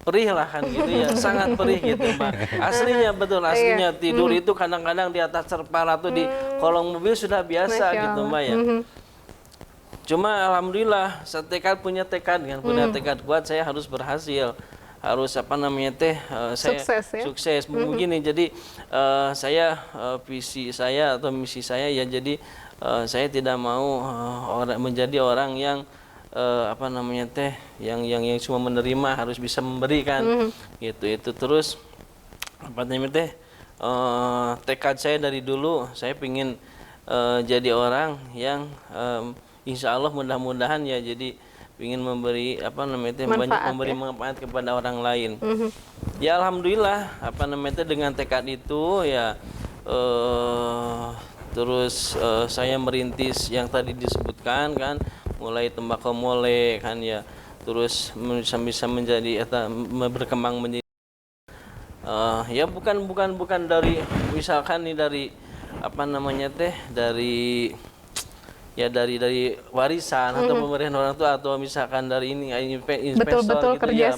perih lah kan gitu ya, sangat perih gitu Mbak. Aslinya betul, aslinya tidur itu kadang-kadang di atas terpal atau di kolong mobil sudah biasa gitu Mbak ya. Cuma alhamdulillah, punya tekad kuat, saya harus berhasil, harus apa namanya teh, saya sukses begini. Jadi saya visi saya atau misi saya ya, jadi saya tidak mau menjadi orang yang apa namanya teh yang cuma menerima, harus bisa memberikan gitu. Itu terus apa namanya teh tekad saya dari dulu, saya ingin jadi orang yang insya Allah mudah-mudahan ya, jadi ingin memberi apa namanya teh banyak memberi manfaat kepada orang lain. Ya alhamdulillah apa namanya teh dengan tekad itu ya terus saya merintis yang tadi disebutkan kan, mulai tembakau mole kan ya, terus bisa menjadi atau berkembang menjadi ya bukan dari misalkan nih dari apa namanya teh dari warisan atau pemberian orang tua, atau misalkan dari ini investor betul-betul gitu ya,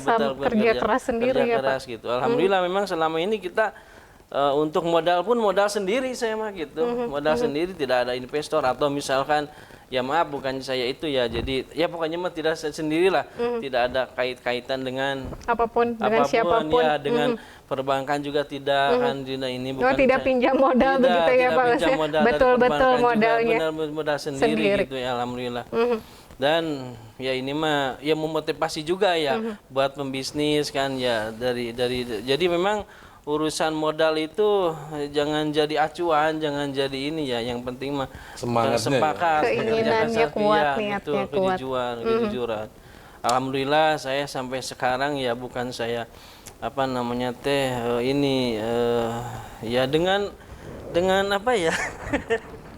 kerja keras sendiri kerja ya keras Pak. gitu. Alhamdulillah memang selama ini kita untuk modal pun modal sendiri saya mah gitu. Modal sendiri, tidak ada investor atau misalkan ya maaf bukan saya itu ya, jadi ya pokoknya mah tidak sendirilah, tidak ada kaitan dengan apapun siapapun ya, dengan perbankan juga tidak kan, ini bukan tidak pinjam modal begitu ya Pak. Betul-betul modalnya benar modal sendiri gitu ya, alhamdulillah. Dan ya ini mah ya memotivasi juga ya buat pembisnis kan ya, jadi memang urusan modal itu jangan jadi acuan, jangan jadi ini ya, yang penting mah sepakat, keinginannya kuat, niatnya kuat, kejujuran. Alhamdulillah saya sampai sekarang ya, bukan saya apa namanya teh ini ya dengan apa ya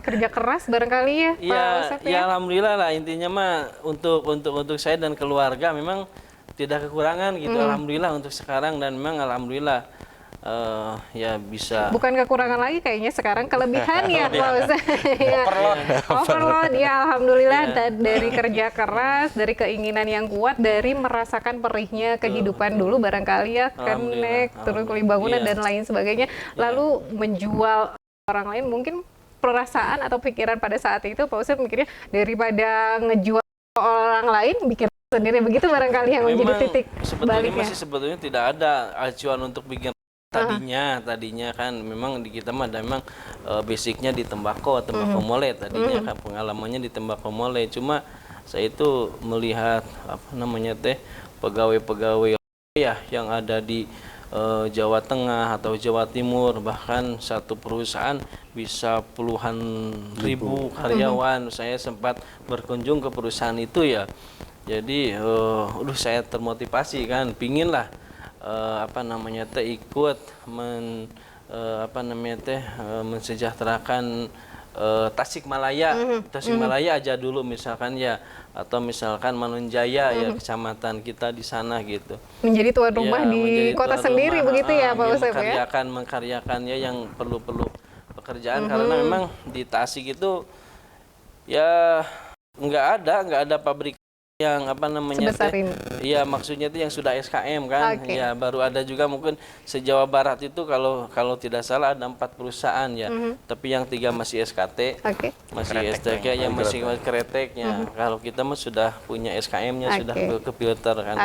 kerja keras barangkali ya Pak Ustadz ya. Alhamdulillah lah, intinya mah untuk saya dan keluarga memang tidak kekurangan gitu. Alhamdulillah untuk sekarang, dan memang alhamdulillah ya bisa. Bukan kekurangan lagi kayaknya sekarang, kelebihan ya Pak Ustadz. Overload ya, alhamdulillah dari kerja keras, dari keinginan yang kuat, dari merasakan perihnya kehidupan dulu barangkali ya, kenek, terus kuli bangunan dan lain sebagainya, lalu menjual orang lain. Mungkin perasaan atau pikiran pada saat itu Pak Ustadz mikirnya daripada ngejual orang lain, bikin sendiri, begitu barangkali yang menjadi titik baliknya. Sebetulnya tidak ada acuan untuk bikin tadinya kan memang di kita mah memang basicnya di tembakau mole tadinya kan, pengalamannya di tembakau mole. Cuma saya itu melihat apa namanya teh pegawai-pegawai ya yang ada di Jawa Tengah atau Jawa Timur, bahkan satu perusahaan bisa puluhan ribu karyawan. Saya sempat berkunjung ke perusahaan itu ya, jadi saya termotivasi kan, pingin lah apa namanya teh ikut mensejahterakan Tasikmalaya. Tasikmalaya aja dulu misalkan ya, atau misalkan Manunjaya ya, kecamatan kita di sana gitu. Menjadi tuan rumah ya, di kota sendiri begitu ya Pak Ustadz ya. Mengkaryakan ya yang perlu pekerjaan, karena memang di Tasik itu ya nggak ada pabrik yang apa namanya ya, maksudnya itu yang sudah SKM kan. Ya baru ada juga mungkin se-Jawa Barat itu kalau tidak salah ada 4 perusahaan ya, tapi yang 3 masih SKT, masih STK, yang masih kreteknya. Kalau kita mah sudah punya SKM-nya, sudah ke filter kan.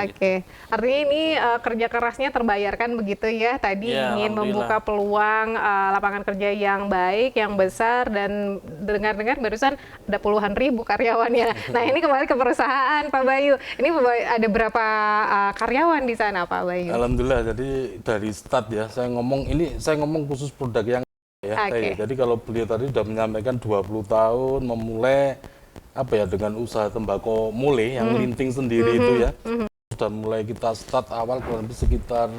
Artinya ini kerja kerasnya terbayarkan begitu ya, tadi ya, ingin membuka peluang lapangan kerja yang baik, yang besar, dan dengar-dengar barusan ada puluhan ribu karyawannya. Nah ini kembali ke perusahaan perusahaan Pak Bayu. Ini ada berapa karyawan di sana Pak Bayu? Alhamdulillah, jadi dari start ya, saya ngomong khusus produk yang ya. Jadi kalau beliau tadi sudah menyampaikan 20 tahun memulai dengan usaha tembakau mule yang linting sendiri itu ya. Sudah mulai kita start awal kurang lebih sekitar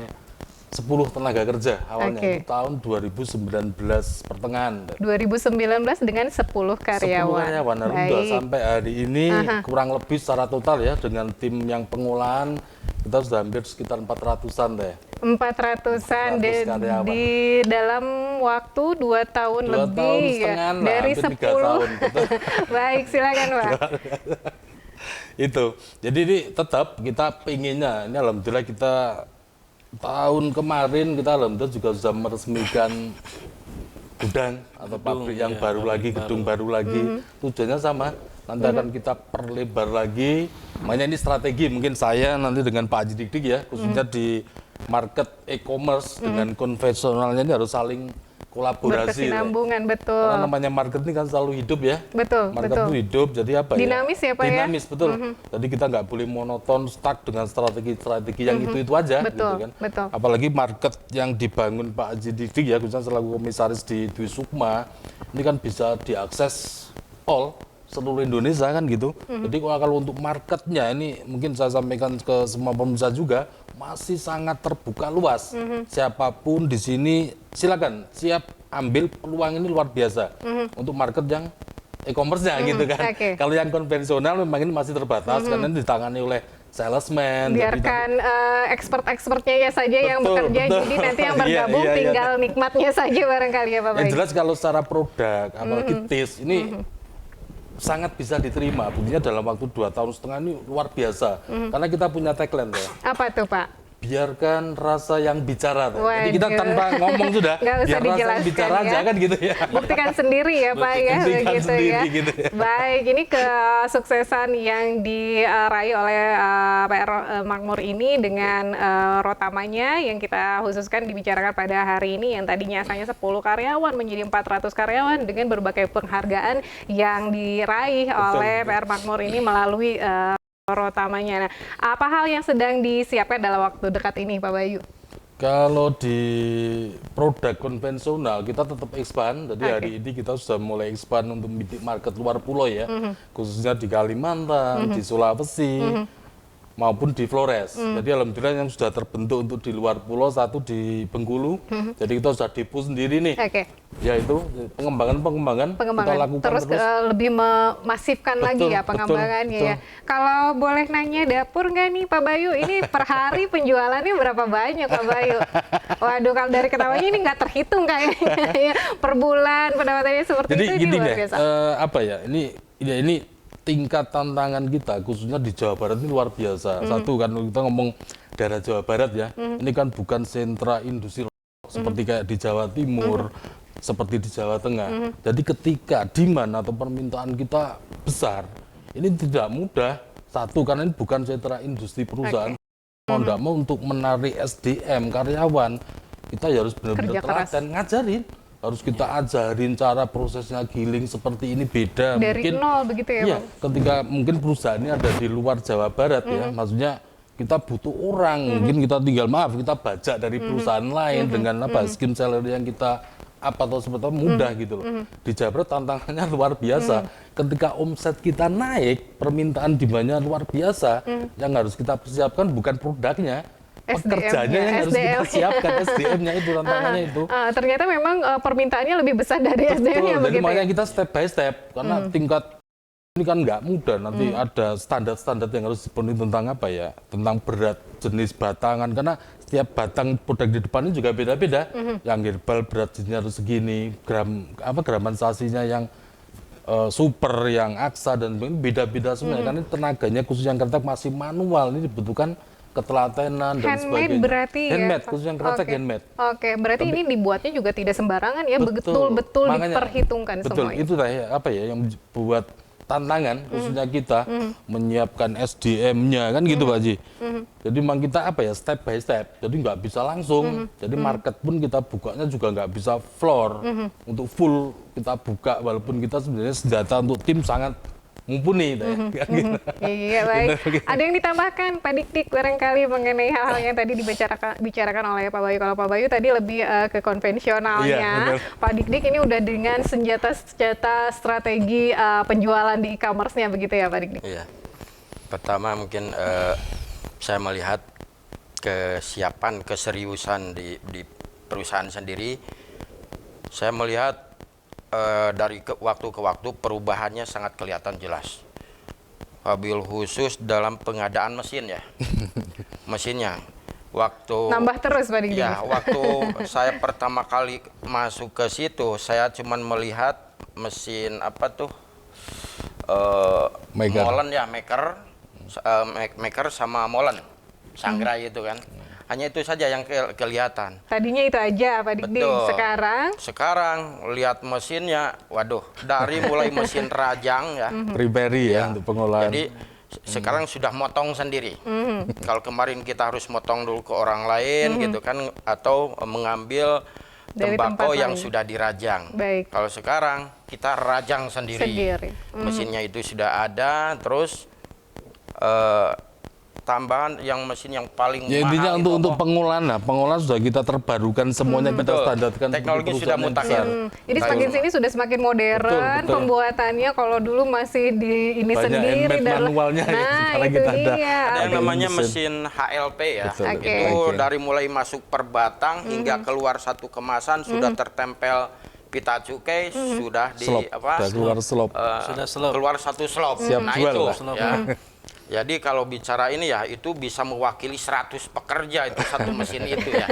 10 tenaga kerja awalnya itu tahun 2019 pertengahan. 2019 dengan 10 karyawan. 10 karyawan, udah sampai hari ini kurang lebih secara total ya dengan tim yang pengolahan kita sudah hampir sekitar 400-an deh. 400-an di dalam waktu 2 tahun lebih ya. Dari 10. Tahun, Baik, silakan Pak. Itu. Jadi ini tetap kita pengennya, ini alhamdulillah kita tahun kemarin kita alhamdulillah juga sudah meresmikan gudang atau pabrik yang baru lagi, gedung baru lagi. Tujuannya sama, nanti akan kita perlebar lagi. Makanya ini strategi mungkin saya nanti dengan Pak Haji Dik-Dik ya, khususnya di market e-commerce dengan konvensionalnya ini harus saling kolaborasi. Berkesinambungan, betul. Karena namanya market ini kan selalu hidup ya. Betul, market itu hidup, jadi apa dinamis ya Pak ya? Dinamis, betul. Jadi kita nggak boleh monoton, stuck dengan strategi-strategi yang itu aja. Betul, gitu kan. betul. Apalagi market yang dibangun Pak Haji Dik-Dik ya, khususnya selaku komisaris di Dwi Sukma, ini kan bisa diakses seluruh Indonesia kan gitu. Jadi kalau untuk marketnya ini mungkin saya sampaikan ke semua pemirsa juga, masih sangat terbuka luas. Siapapun di sini silakan siap ambil peluang ini luar biasa untuk market yang e-commerce-nya gitu kan. Kalau yang konvensional memang ini masih terbatas karena ini ditangani oleh salesman. Biarkan expert-expertnya ya saja yang bekerja, jadi nanti yang bergabung tinggal nikmatnya saja barangkali ya Pak Bayu. Yang jelas kalau secara produk, apalagi taste ini sangat bisa diterima. Buktinya dalam waktu 2,5 tahun ini luar biasa. Karena kita punya tagline ya. Apa tuh Pak? Biarkan rasa yang bicara. Jadi kita tanpa ngomong sudah, biar rasa yang bicara aja kan gitu ya. Buktikan sendiri ya Pak ya, begitu ya. Gitu ya. Baik, ini kesuksesan yang diraih oleh PR Makmur ini dengan rotamanya yang kita khususkan dibicarakan pada hari ini yang tadinya asalnya 10 karyawan menjadi 400 karyawan dengan berbagai penghargaan yang diraih oleh PR Makmur ini melalui rotamanya. Nah, apa hal yang sedang disiapkan dalam waktu dekat ini, Pak Bayu? Kalau di produk konvensional kita tetap expand. Jadi hari ini kita sudah mulai expand untuk market luar pulau ya, khususnya di Kalimantan, di Sulawesi, maupun di Flores. Jadi alhamdulillah yang sudah terbentuk untuk di luar pulau, satu di Bengkulu. Jadi kita sudah depo sendiri nih. Yaitu pengembangan kita lakukan terus. Lebih memasifkan lagi ya pengembangannya ya. Kalau boleh nanya dapur nggak nih Pak Bayu, ini per hari penjualannya berapa banyak Pak Bayu? Waduh, kalau dari ketawanya ini nggak terhitung kayaknya ya. Per bulan pendapatannya seperti jadi itu. Jadi luar biasa. Ini tingkat tantangan kita khususnya di Jawa Barat ini luar biasa. Satu kan kita ngomong daerah Jawa Barat ya, ini kan bukan sentra industri seperti kayak di Jawa Timur, seperti di Jawa Tengah. Jadi ketika demand atau permintaan kita besar, ini tidak mudah. Satu, karena ini bukan sentra industri perusahaan. Mau tidak mau untuk menarik SDM, karyawan, kita harus benar-benar telaten, ngajarin. Harus kita ajarin cara prosesnya giling seperti ini beda. Dari mungkin, nol begitu ya Pak? Ketika mungkin perusahaan ini ada di luar Jawa Barat ya, maksudnya kita butuh orang, mungkin kita tinggal kita baca dari perusahaan lain dengan skim salary yang kita atau seperti mudah gitu loh. Di Jawa Barat tantangannya luar biasa. Ketika omset kita naik, permintaan demandnya luar biasa, yang harus kita persiapkan bukan produknya, pekerjaannya yang harus kita siapkan, SDM-nya itu tantangannya itu. Ternyata memang permintaannya lebih besar dari SDM-nya begitu. Jadi makanya kita step by step, karena tingkat ini kan nggak mudah, nanti ada standar-standar yang harus dipenuhi tentang tentang berat, jenis batangan, karena setiap batang produk di depan ini juga beda-beda. Yang herbal berat jenisnya harus segini, gramansasinya yang super, yang aksa, dan beda-beda semuanya. Karena tenaganya khusus yang kretek masih manual, ini dibutuhkan ketelatenan dan sebagainya. Berarti handmade, ya, khusus yang kretek handmade. Berarti ini dibuatnya juga tidak sembarangan ya, betul-betul diperhitungkan semua. Betul, itu yang buat tantangan khususnya kita menyiapkan SDM-nya kan gitu Pak Haji. Jadi memang kita step by step. Jadi nggak bisa langsung. Jadi market pun kita bukanya juga nggak bisa floor untuk full kita buka, walaupun kita sebenarnya senjata untuk tim sangat mumpuni gitu ya. Gitu. Iya, baik. Ada yang ditambahkan Pak Dik barangkali mengenai hal-hal yang tadi dibicarakan oleh Pak Bayu. Kalau Pak Bayu tadi lebih ke konvensionalnya. Iya, Pak Dik ini udah dengan senjata strategi penjualan di e-commerce-nya begitu ya Pak Dik? Iya. Pertama mungkin saya melihat kesiapan, keseriusan di perusahaan sendiri. Saya melihat dari waktu ke waktu perubahannya sangat kelihatan jelas. Wabil khusus dalam pengadaan mesin ya. Mesinnya. Waktu nambah terus Pak Dik. Ya, waktu saya pertama kali masuk ke situ, saya cuman melihat mesin apa tuh? Molen ya, maker sama molen. Sangrai itu kan. Hanya itu saja yang kelihatan. Tadinya itu aja Pak Dik. Betul. Sekarang lihat mesinnya, waduh, dari mulai mesin rajang ya. Pribadi ya untuk pengolahan. Jadi sekarang sudah motong sendiri. Kalau kemarin kita harus motong dulu ke orang lain gitu kan, atau mengambil dari tembakau yang lain. sudah dirajang. Baik. Kalau sekarang kita rajang sendiri. Mesinnya itu sudah ada, terus tambahan yang mesin yang paling ya, intinya mahal untuk pengolahan, pengolahan sudah kita terbarukan semuanya, kita standarkan. Teknologi sudah mutakhir. Jadi semakin sini sudah semakin modern, pembuatannya kalau dulu masih di ini banyak sendiri manualnya ya, sekarang itu kita ada yang namanya mesin HLP ya. Itu dari mulai masuk per batang hingga keluar satu kemasan sudah tertempel pita cukai, sudah di slop, keluar satu slop. Siap Nah jual, itu Pak. ya. Jadi kalau bicara ini ya, itu bisa mewakili 100 pekerja itu satu mesin itu ya.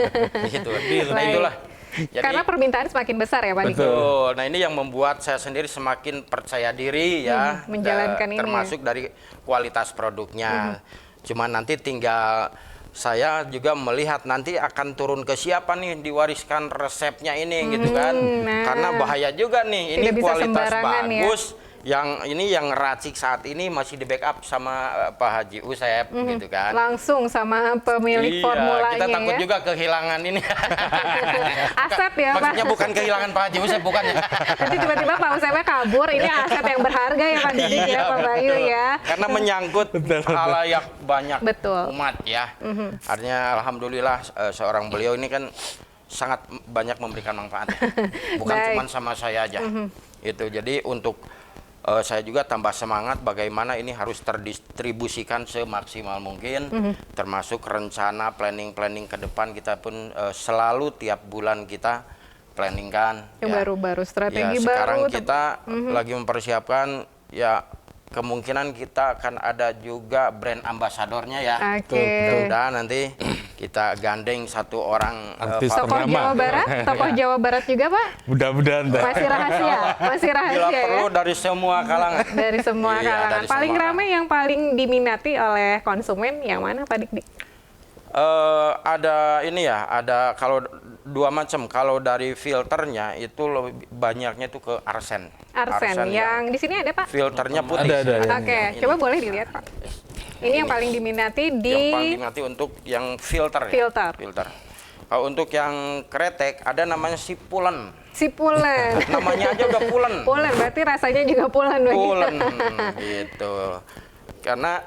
Gitu. Nah itulah. Jadi, karena permintaan semakin besar ya Pak Dik. betul. Nah ini yang membuat saya sendiri semakin percaya diri ya, menjalankan ini. termasuk dari kualitas produknya. Cuma nanti tinggal saya juga melihat nanti akan turun ke siapa nih diwariskan resepnya ini gitu kan. Karena bahaya juga nih, ini kualitas bagus. Ya. Yang racik saat ini masih di backup sama Pak Haji Usep gitu kan. Langsung sama pemilik formulanya. Kita takut juga kehilangan ini. Aset ya Pak. Maksudnya bukan kehilangan Pak Haji Usep, bukan ya. Nanti tiba-tiba Pak Usepnya kabur, ini aset yang berharga ya Pak Dik ya Pak Bayu ya. Karena menyangkut halayak banyak umat ya. Artinya alhamdulillah seorang beliau ini kan sangat banyak memberikan manfaat. Bukan cuma sama saya aja. Itu jadi untuk saya juga tambah semangat bagaimana ini harus terdistribusikan semaksimal mungkin, termasuk rencana planning ke depan kita pun selalu tiap bulan kita planningkan. Yang baru-baru, strategi baru. Sekarang kita lagi mempersiapkan ya, kemungkinan kita akan ada juga brand ambasadornya ya. Mudah-mudahan nanti kita gandeng satu orang tokoh Jawa Barat, tokoh Jawa Barat juga Pak. Mudah-mudahan. Masih rahasia Bila perlu ya? dari semua kalangan. Dari semua kalangan. Dari paling semua ramai yang paling diminati oleh konsumen yang mana Pak Dik? Ada ini ya, ada kalau dua macam. Kalau dari filternya itu lebih banyaknya itu ke arsen. Arsen yang di sini ada Pak? Filternya putih. Ada. Oke, coba boleh dilihat Pak. Ini yang paling diminati di... Yang paling diminati untuk yang filter. Filter. Kalau untuk yang kretek ada namanya sipulen. Sipulen. Namanya aja udah pulen. Pulen, berarti rasanya juga pulen. Pulen, gitu. Karena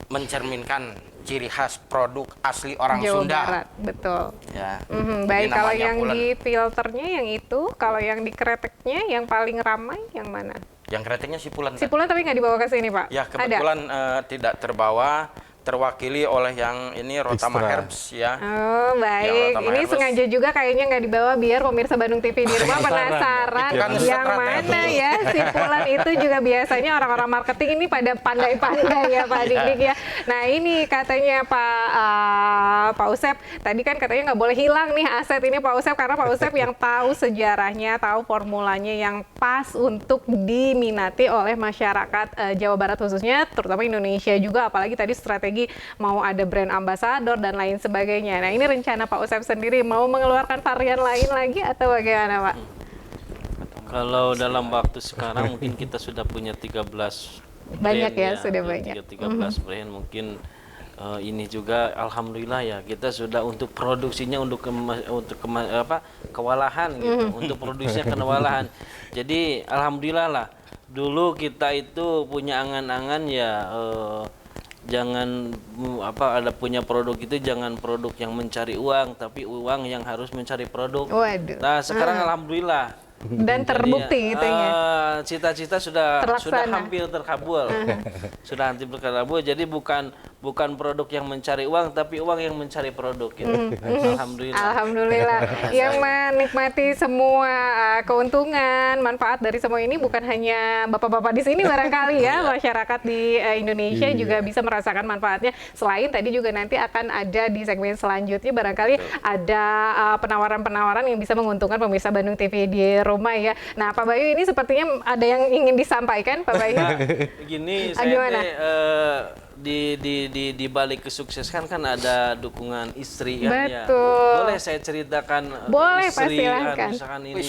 mencerminkan ciri khas produk asli orang Jawa Sunda. Barat, betul. Ya. Baik, kalau yang pulen. di filternya yang itu, kalau yang di kreteknya yang paling ramai yang mana? Yang kreteknya sipulen. Sipulen tapi nggak dibawa ke sini Pak? Ya kebetulan tidak terbawa, terwakili oleh yang ini Rotama Herbs ya. Oh baik, ini sengaja juga kayaknya nggak dibawa biar pemirsa Bandung TV di rumah penasaran yang mana ya sipulen itu juga biasanya orang-orang marketing ini pada pandai-pandai ya Pak Dik ya. Nah ini katanya Pak Usep, tadi kan katanya nggak boleh hilang nih aset ini Pak Usep, karena Pak Usep yang tahu sejarahnya, tahu formulanya yang pas untuk diminati oleh masyarakat Jawa Barat khususnya, terutama Indonesia juga, apalagi tadi strategi mau ada brand ambasador dan lain sebagainya. Nah ini rencana Pak Usep sendiri mau mengeluarkan varian lain lagi atau bagaimana Pak? Kalau dalam waktu sekarang mungkin kita sudah punya 13 banyak brand, ya, sudah banyak. 13 brand mungkin ini juga alhamdulillah ya, kita sudah untuk produksinya kewalahan gitu, untuk produksinya kewalahan. Jadi alhamdulillah lah dulu kita itu punya angan-angan ya jangan ada punya produk itu jangan produk yang mencari uang, tapi uang yang harus mencari produk. Waduh. Nah sekarang alhamdulillah. Dan terbukti gitu ya. Cita-cita sudah hampir terkabul. Sudah hampir terkabul. Jadi bukan produk yang mencari uang, tapi uang yang mencari produk gitu. Alhamdulillah. Alhamdulillah. Yang menikmati semua keuntungan, manfaat dari semua ini bukan hanya bapak-bapak di sini barangkali ya, masyarakat di Indonesia juga bisa merasakan manfaatnya. Selain tadi juga nanti akan ada di segmen selanjutnya barangkali ada penawaran-penawaran yang bisa menguntungkan pemirsa Bandung TV di rumah ya. Nah, Pak Bayu ini sepertinya ada yang ingin disampaikan, Pak Bayu. Begini, saya di balik kesuksesan kan ada dukungan istri kan ya. Boleh saya ceritakan boleh, istri silakan. Misalkan ini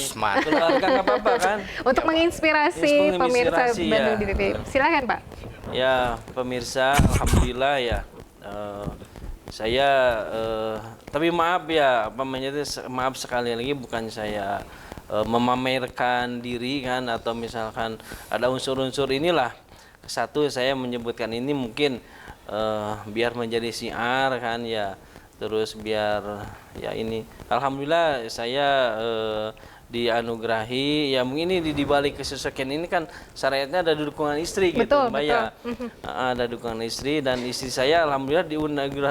keluarga nggak apa-apa kan? Untuk menginspirasi pemirsa Bandung TV. Silakan, Pak. Ya, pemirsa, alhamdulillah ya. Saya tapi maaf ya, maaf sekali lagi bukan saya memamerkan diri kan, atau misalkan ada unsur-unsur inilah. Satu, saya menyebutkan ini mungkin biar menjadi syiar kan ya, terus biar ya ini alhamdulillah saya dianugerahi ya, mungkin ini di balik kesuksesan ini kan syariatnya ada dukungan istri gitu Mbak ya. Ada dukungan istri, dan istri saya alhamdulillah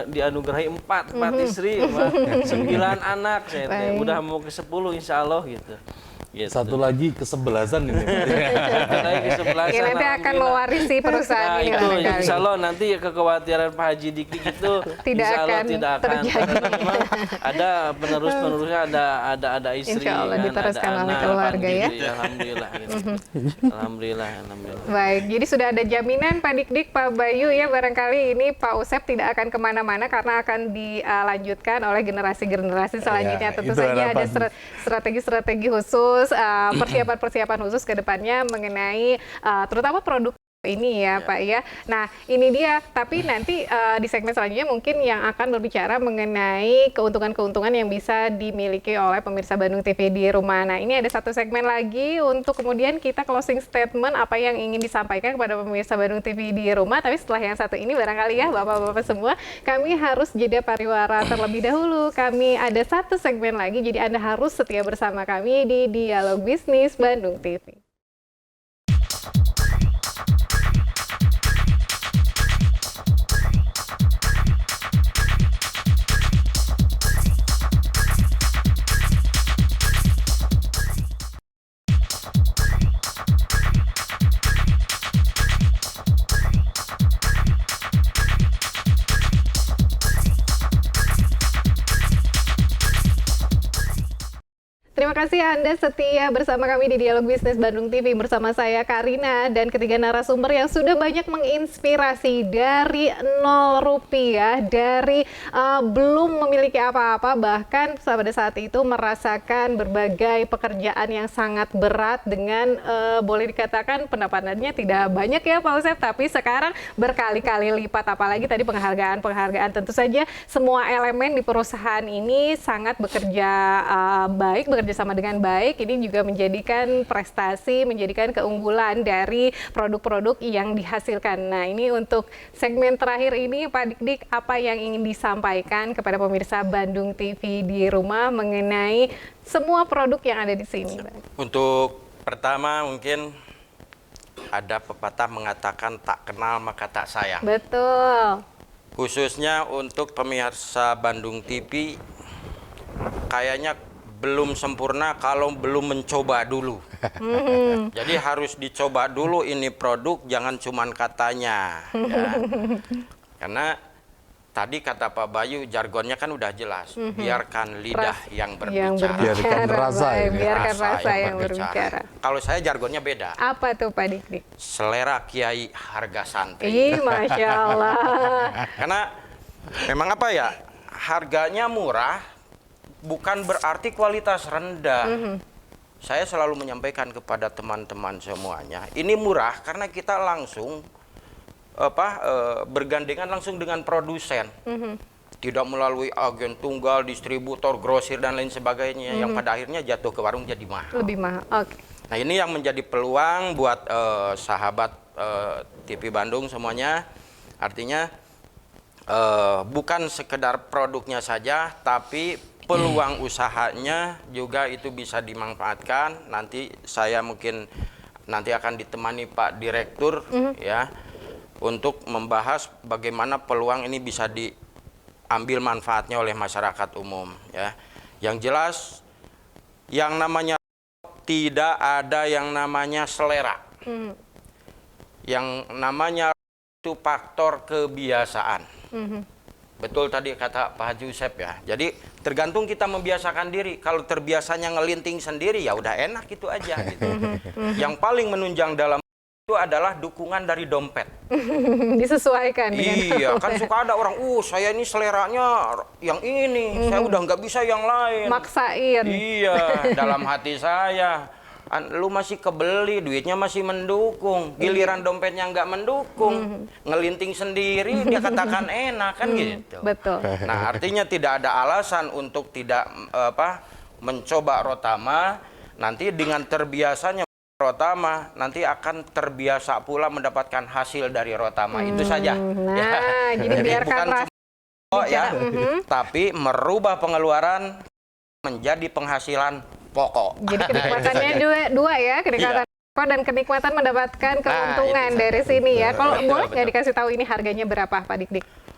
dianugerahi 4 istri, 9 anak saya udah mau ke 10 insya Allah gitu. Satu lagi kesebelasan ini. Ya, nanti akan mewarisi perusahaan ini. Itu insya Allah nanti kekhawatiran Pak Haji Dik itu tidak akan terjadi. Ada penerusnya, ada istri, insya Allah kan, diteruskan ada oleh anak, keluarga ya. Alhamdulillah. Alhamdulillah. Baik, jadi sudah ada jaminan Pak Dik, Pak Bayu ya, barangkali ini Pak Usep tidak akan kemana-mana karena akan dilanjutkan oleh generasi-generasi selanjutnya. Tentu saja ada strategi-strategi khusus, persiapan-persiapan khusus ke depannya mengenai terutama produk ini ya Pak ya. Nah ini dia, tapi nanti di segmen selanjutnya mungkin yang akan berbicara mengenai keuntungan-keuntungan yang bisa dimiliki oleh pemirsa Bandung TV di rumah. Nah ini ada satu segmen lagi untuk kemudian kita closing statement apa yang ingin disampaikan kepada pemirsa Bandung TV di rumah. Tapi setelah yang satu ini barangkali ya Bapak-Bapak semua, kami harus jeda pariwara terlebih dahulu. Kami ada satu segmen lagi, jadi Anda harus setia bersama kami di Dialog Bisnis Bandung TV. Terima kasih Anda setia bersama kami di Dialog Bisnis Bandung TV bersama saya Karina dan ketiga narasumber yang sudah banyak menginspirasi dari 0 rupiah, dari belum memiliki apa-apa, bahkan pada saat itu merasakan berbagai pekerjaan yang sangat berat dengan boleh dikatakan pendapatannya tidak banyak ya Pak Usep, tapi sekarang berkali-kali lipat, apalagi tadi penghargaan. Tentu saja semua elemen di perusahaan ini sangat bekerja baik, bekerja sama dengan baik. Ini juga menjadikan prestasi, menjadikan keunggulan dari produk-produk yang dihasilkan. Nah, ini untuk segmen terakhir ini Pak Dik, apa yang ingin disampaikan kepada pemirsa Bandung TV di rumah mengenai semua produk yang ada di sini? Untuk pertama mungkin ada pepatah mengatakan tak kenal maka tak sayang. Betul. Khususnya untuk pemirsa Bandung TV, kayaknya belum sempurna kalau belum mencoba dulu. Jadi harus dicoba dulu ini produk, jangan cuman katanya. Ya. Karena tadi kata Pak Bayu, jargonnya kan udah jelas. Biarkan lidah yang berbicara. Biarkan rasa, biarkan rasa yang berbicara. Kalau saya jargonnya beda. Apa tuh Pak Dik? Selera kiai, harga santri. Ih, Masya Allah. Karena memang apa ya, harganya murah, bukan berarti kualitas rendah. Saya selalu menyampaikan kepada teman-teman semuanya, ini murah karena kita langsung bergandengan langsung dengan produsen. Tidak melalui agen tunggal, distributor, grosir dan lain sebagainya yang pada akhirnya jatuh ke warung jadi mahal. Lebih mahal. Oke. Nah, ini yang menjadi peluang buat sahabat TV Bandung semuanya. Artinya bukan sekedar produknya saja, tapi peluang usahanya juga itu bisa dimanfaatkan. Nanti saya mungkin nanti akan ditemani Pak Direktur ya untuk membahas bagaimana peluang ini bisa diambil manfaatnya oleh masyarakat umum ya. Yang jelas yang namanya tidak ada yang namanya selera. Yang namanya itu faktor kebiasaan. Betul tadi kata Pak Haji Usep ya. Jadi tergantung kita membiasakan diri. Kalau terbiasanya ngelinting sendiri ya udah enak itu aja gitu. Yang paling menunjang dalam itu adalah dukungan dari dompet. Disesuaikan dengan iya, kan suka ada orang, saya ini seleranya yang ini, saya udah nggak bisa yang lain. Maksain. Iya, dalam hati saya, lu masih kebeli, duitnya masih mendukung, giliran dompetnya nggak mendukung, ngelinting sendiri, dia katakan enak kan gitu. Betul. Nah, artinya tidak ada alasan untuk tidak mencoba Rotama. Nanti dengan terbiasanya Rotama, nanti akan terbiasa pula mendapatkan hasil dari Rotama. Itu saja. Nah, jadi biarkan cuma ya, tapi merubah pengeluaran menjadi penghasilan pokok. Jadi kenikmatannya dua ya, kenikmatan pokok dan kenikmatan mendapatkan keuntungan dari sini ya. Kalau boleh nggak dikasih tahu ini harganya berapa, Pak Dik-Dik?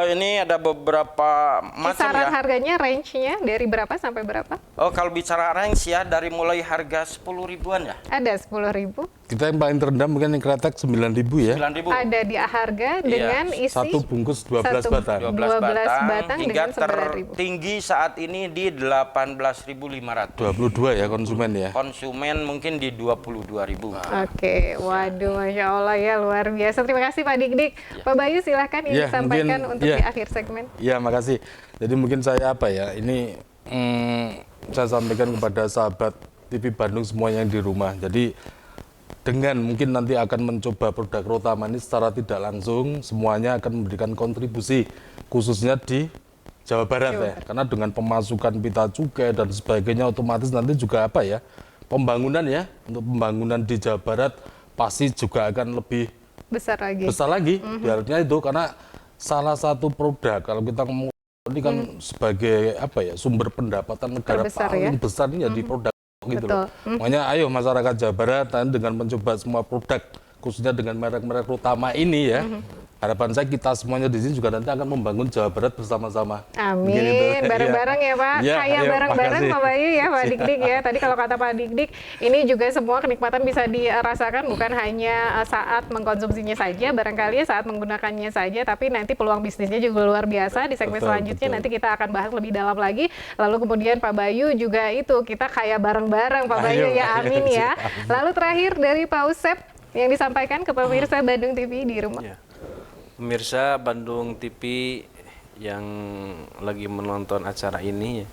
Ini ada beberapa macam kisaran ya. Harganya, range-nya dari berapa sampai berapa? Oh, kalau bicara range ya, dari mulai harga 10 ribuan ya. Ada 10.000. Kita yang paling terendah mungkin yang kretek 9.000 ya. 9.000. Ada di harga dengan isi satu bungkus 12 batang. 12 batang hingga dengan 9.000. tertinggi saat ini di 18.500. 22 ya konsumen ya. Konsumen mungkin di 22.000. Oke, waduh, Masya Allah ya, luar biasa. Terima kasih Pak Dik-Dik. Pak Bayu silahkan ini disampaikan untuk di akhir segmen. Iya, makasih. Jadi mungkin saya ini saya sampaikan kepada sahabat TV Bandung semua yang di rumah. Jadi dengan mungkin nanti akan mencoba produk Rotama ini secara tidak langsung, semuanya akan memberikan kontribusi khususnya di Jawa Barat ya. Karena dengan pemasukan pita cukai dan sebagainya otomatis nanti juga pembangunan ya, untuk pembangunan di Jawa Barat pasti juga akan lebih besar lagi. Biarnya itu karena salah satu produk kalau kita ngomong ini kan sebagai sumber pendapatan negara paling besar ini di produk gitu loh. Makanya ayo masyarakat Jawa Barat dengan mencoba semua produk khususnya dengan merek-merek Rotama ini ya. Harapan saya kita semuanya di sini juga nanti akan membangun Jawa Barat bersama-sama. Amin. Bareng-bareng ya Pak. Kayak bareng-bareng Pak Bayu ya, Pak Dik-Dik ya. Tadi kalau kata Pak Dik-Dik, ini juga semua kenikmatan bisa dirasakan bukan hanya saat mengkonsumsinya saja, barangkali saat menggunakannya saja, tapi nanti peluang bisnisnya juga luar biasa. Di segmen selanjutnya nanti kita akan bahas lebih dalam lagi. Lalu kemudian Pak Bayu juga kita kayak bareng-bareng Pak Bayu ya. Amin ya. Lalu terakhir dari Pak Usep yang disampaikan ke pemirsa Bandung TV di rumah. Pemirsa Bandung TV yang lagi menonton acara ini ya.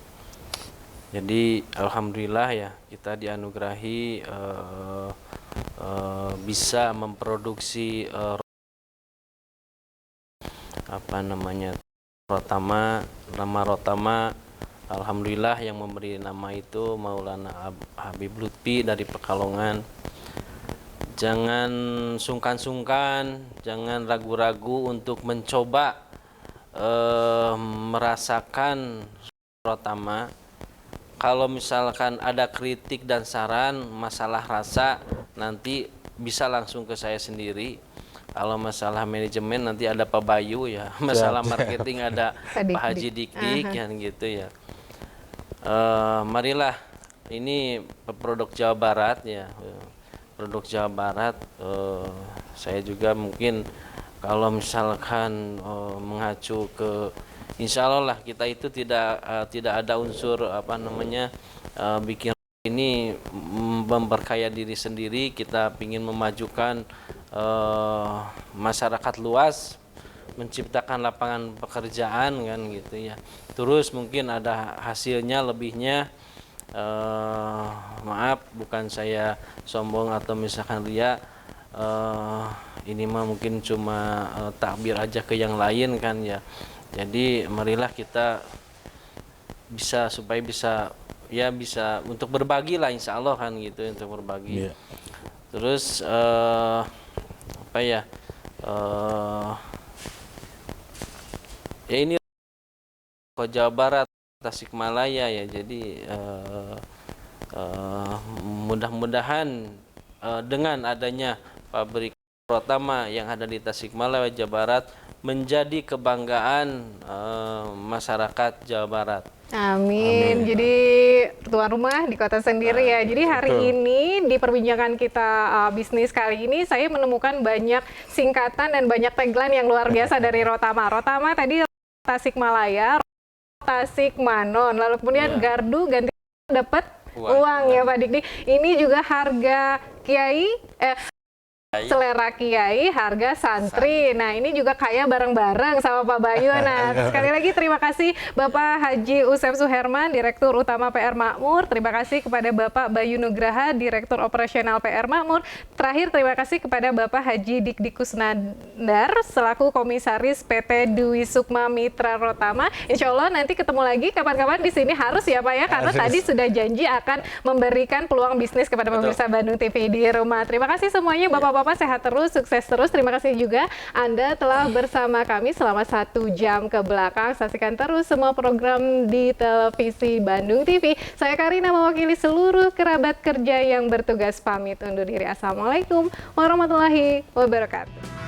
Jadi alhamdulillah ya kita dianugerahi bisa memproduksi Rotama, nama Rotama. Alhamdulillah yang memberi nama itu Maulana Habib Lutfi dari Pekalongan. Jangan sungkan-sungkan, jangan ragu-ragu untuk mencoba merasakan Rotama. Kalau misalkan ada kritik dan saran masalah rasa, nanti bisa langsung ke saya sendiri. Kalau masalah manajemen nanti ada Pak Bayu ya, masalah marketing ada Pak Haji Dik-Dik yang gitu ya. Marilah, ini produk Jawa Barat ya. Produk Jawa Barat, saya juga mungkin kalau misalkan mengacu ke insya Allah lah kita itu tidak ada unsur bikin ini memperkaya diri sendiri. Kita ingin memajukan masyarakat luas, menciptakan lapangan pekerjaan kan gitu ya. Terus mungkin ada hasilnya lebihnya. Maaf, bukan saya sombong atau misalkan ria, ini mah mungkin cuma takbir aja ke yang lain kan ya. Jadi marilah kita supaya bisa ya bisa untuk berbagi lah, insya Allah kan gitu, untuk berbagi. Terus apa ya? Ya ini ke Jawa Barat, Tasikmalaya ya. Jadi mudah-mudahan dengan adanya pabrik Rotama yang ada di Tasikmalaya, Jawa Barat menjadi kebanggaan masyarakat Jawa Barat. Amin. Jadi tuan rumah di kota sendiri ya. Jadi hari ini di perbincangan kita bisnis kali ini saya menemukan banyak singkatan dan banyak tagline yang luar biasa dari Rotama. Rotama tadi Tasikmalaya, Tasikmanon, lalu kemudian gardu ganti dapat uang ya Pak Dikdik. Ini juga harga kiai selera kiai, harga santri. Nah, ini juga kaya bareng-bareng sama Pak Bayu. Nah, sekali lagi terima kasih Bapak Haji Usep Suherman, Direktur Utama PR Makmur. Terima kasih kepada Bapak Bayu Nugraha, Direktur Operasional PR Makmur. Terakhir, terima kasih kepada Bapak Haji Dikdik Kusnandar, selaku Komisaris PT Dwi Sukma Mitra Rotama. Insya Allah nanti ketemu lagi kapan-kapan di sini harus ya Pak ya, karena tadi sudah janji akan memberikan peluang bisnis kepada pemirsa Bandung TV di rumah. Terima kasih semuanya Bapak-Bapak, sehat terus, sukses terus. Terima kasih juga Anda telah bersama kami selama 1 jam ke belakang. Saksikan terus semua program di televisi Bandung TV. Saya Karina mewakili seluruh kerabat kerja yang bertugas pamit undur diri. Assalamualaikum warahmatullahi wabarakatuh.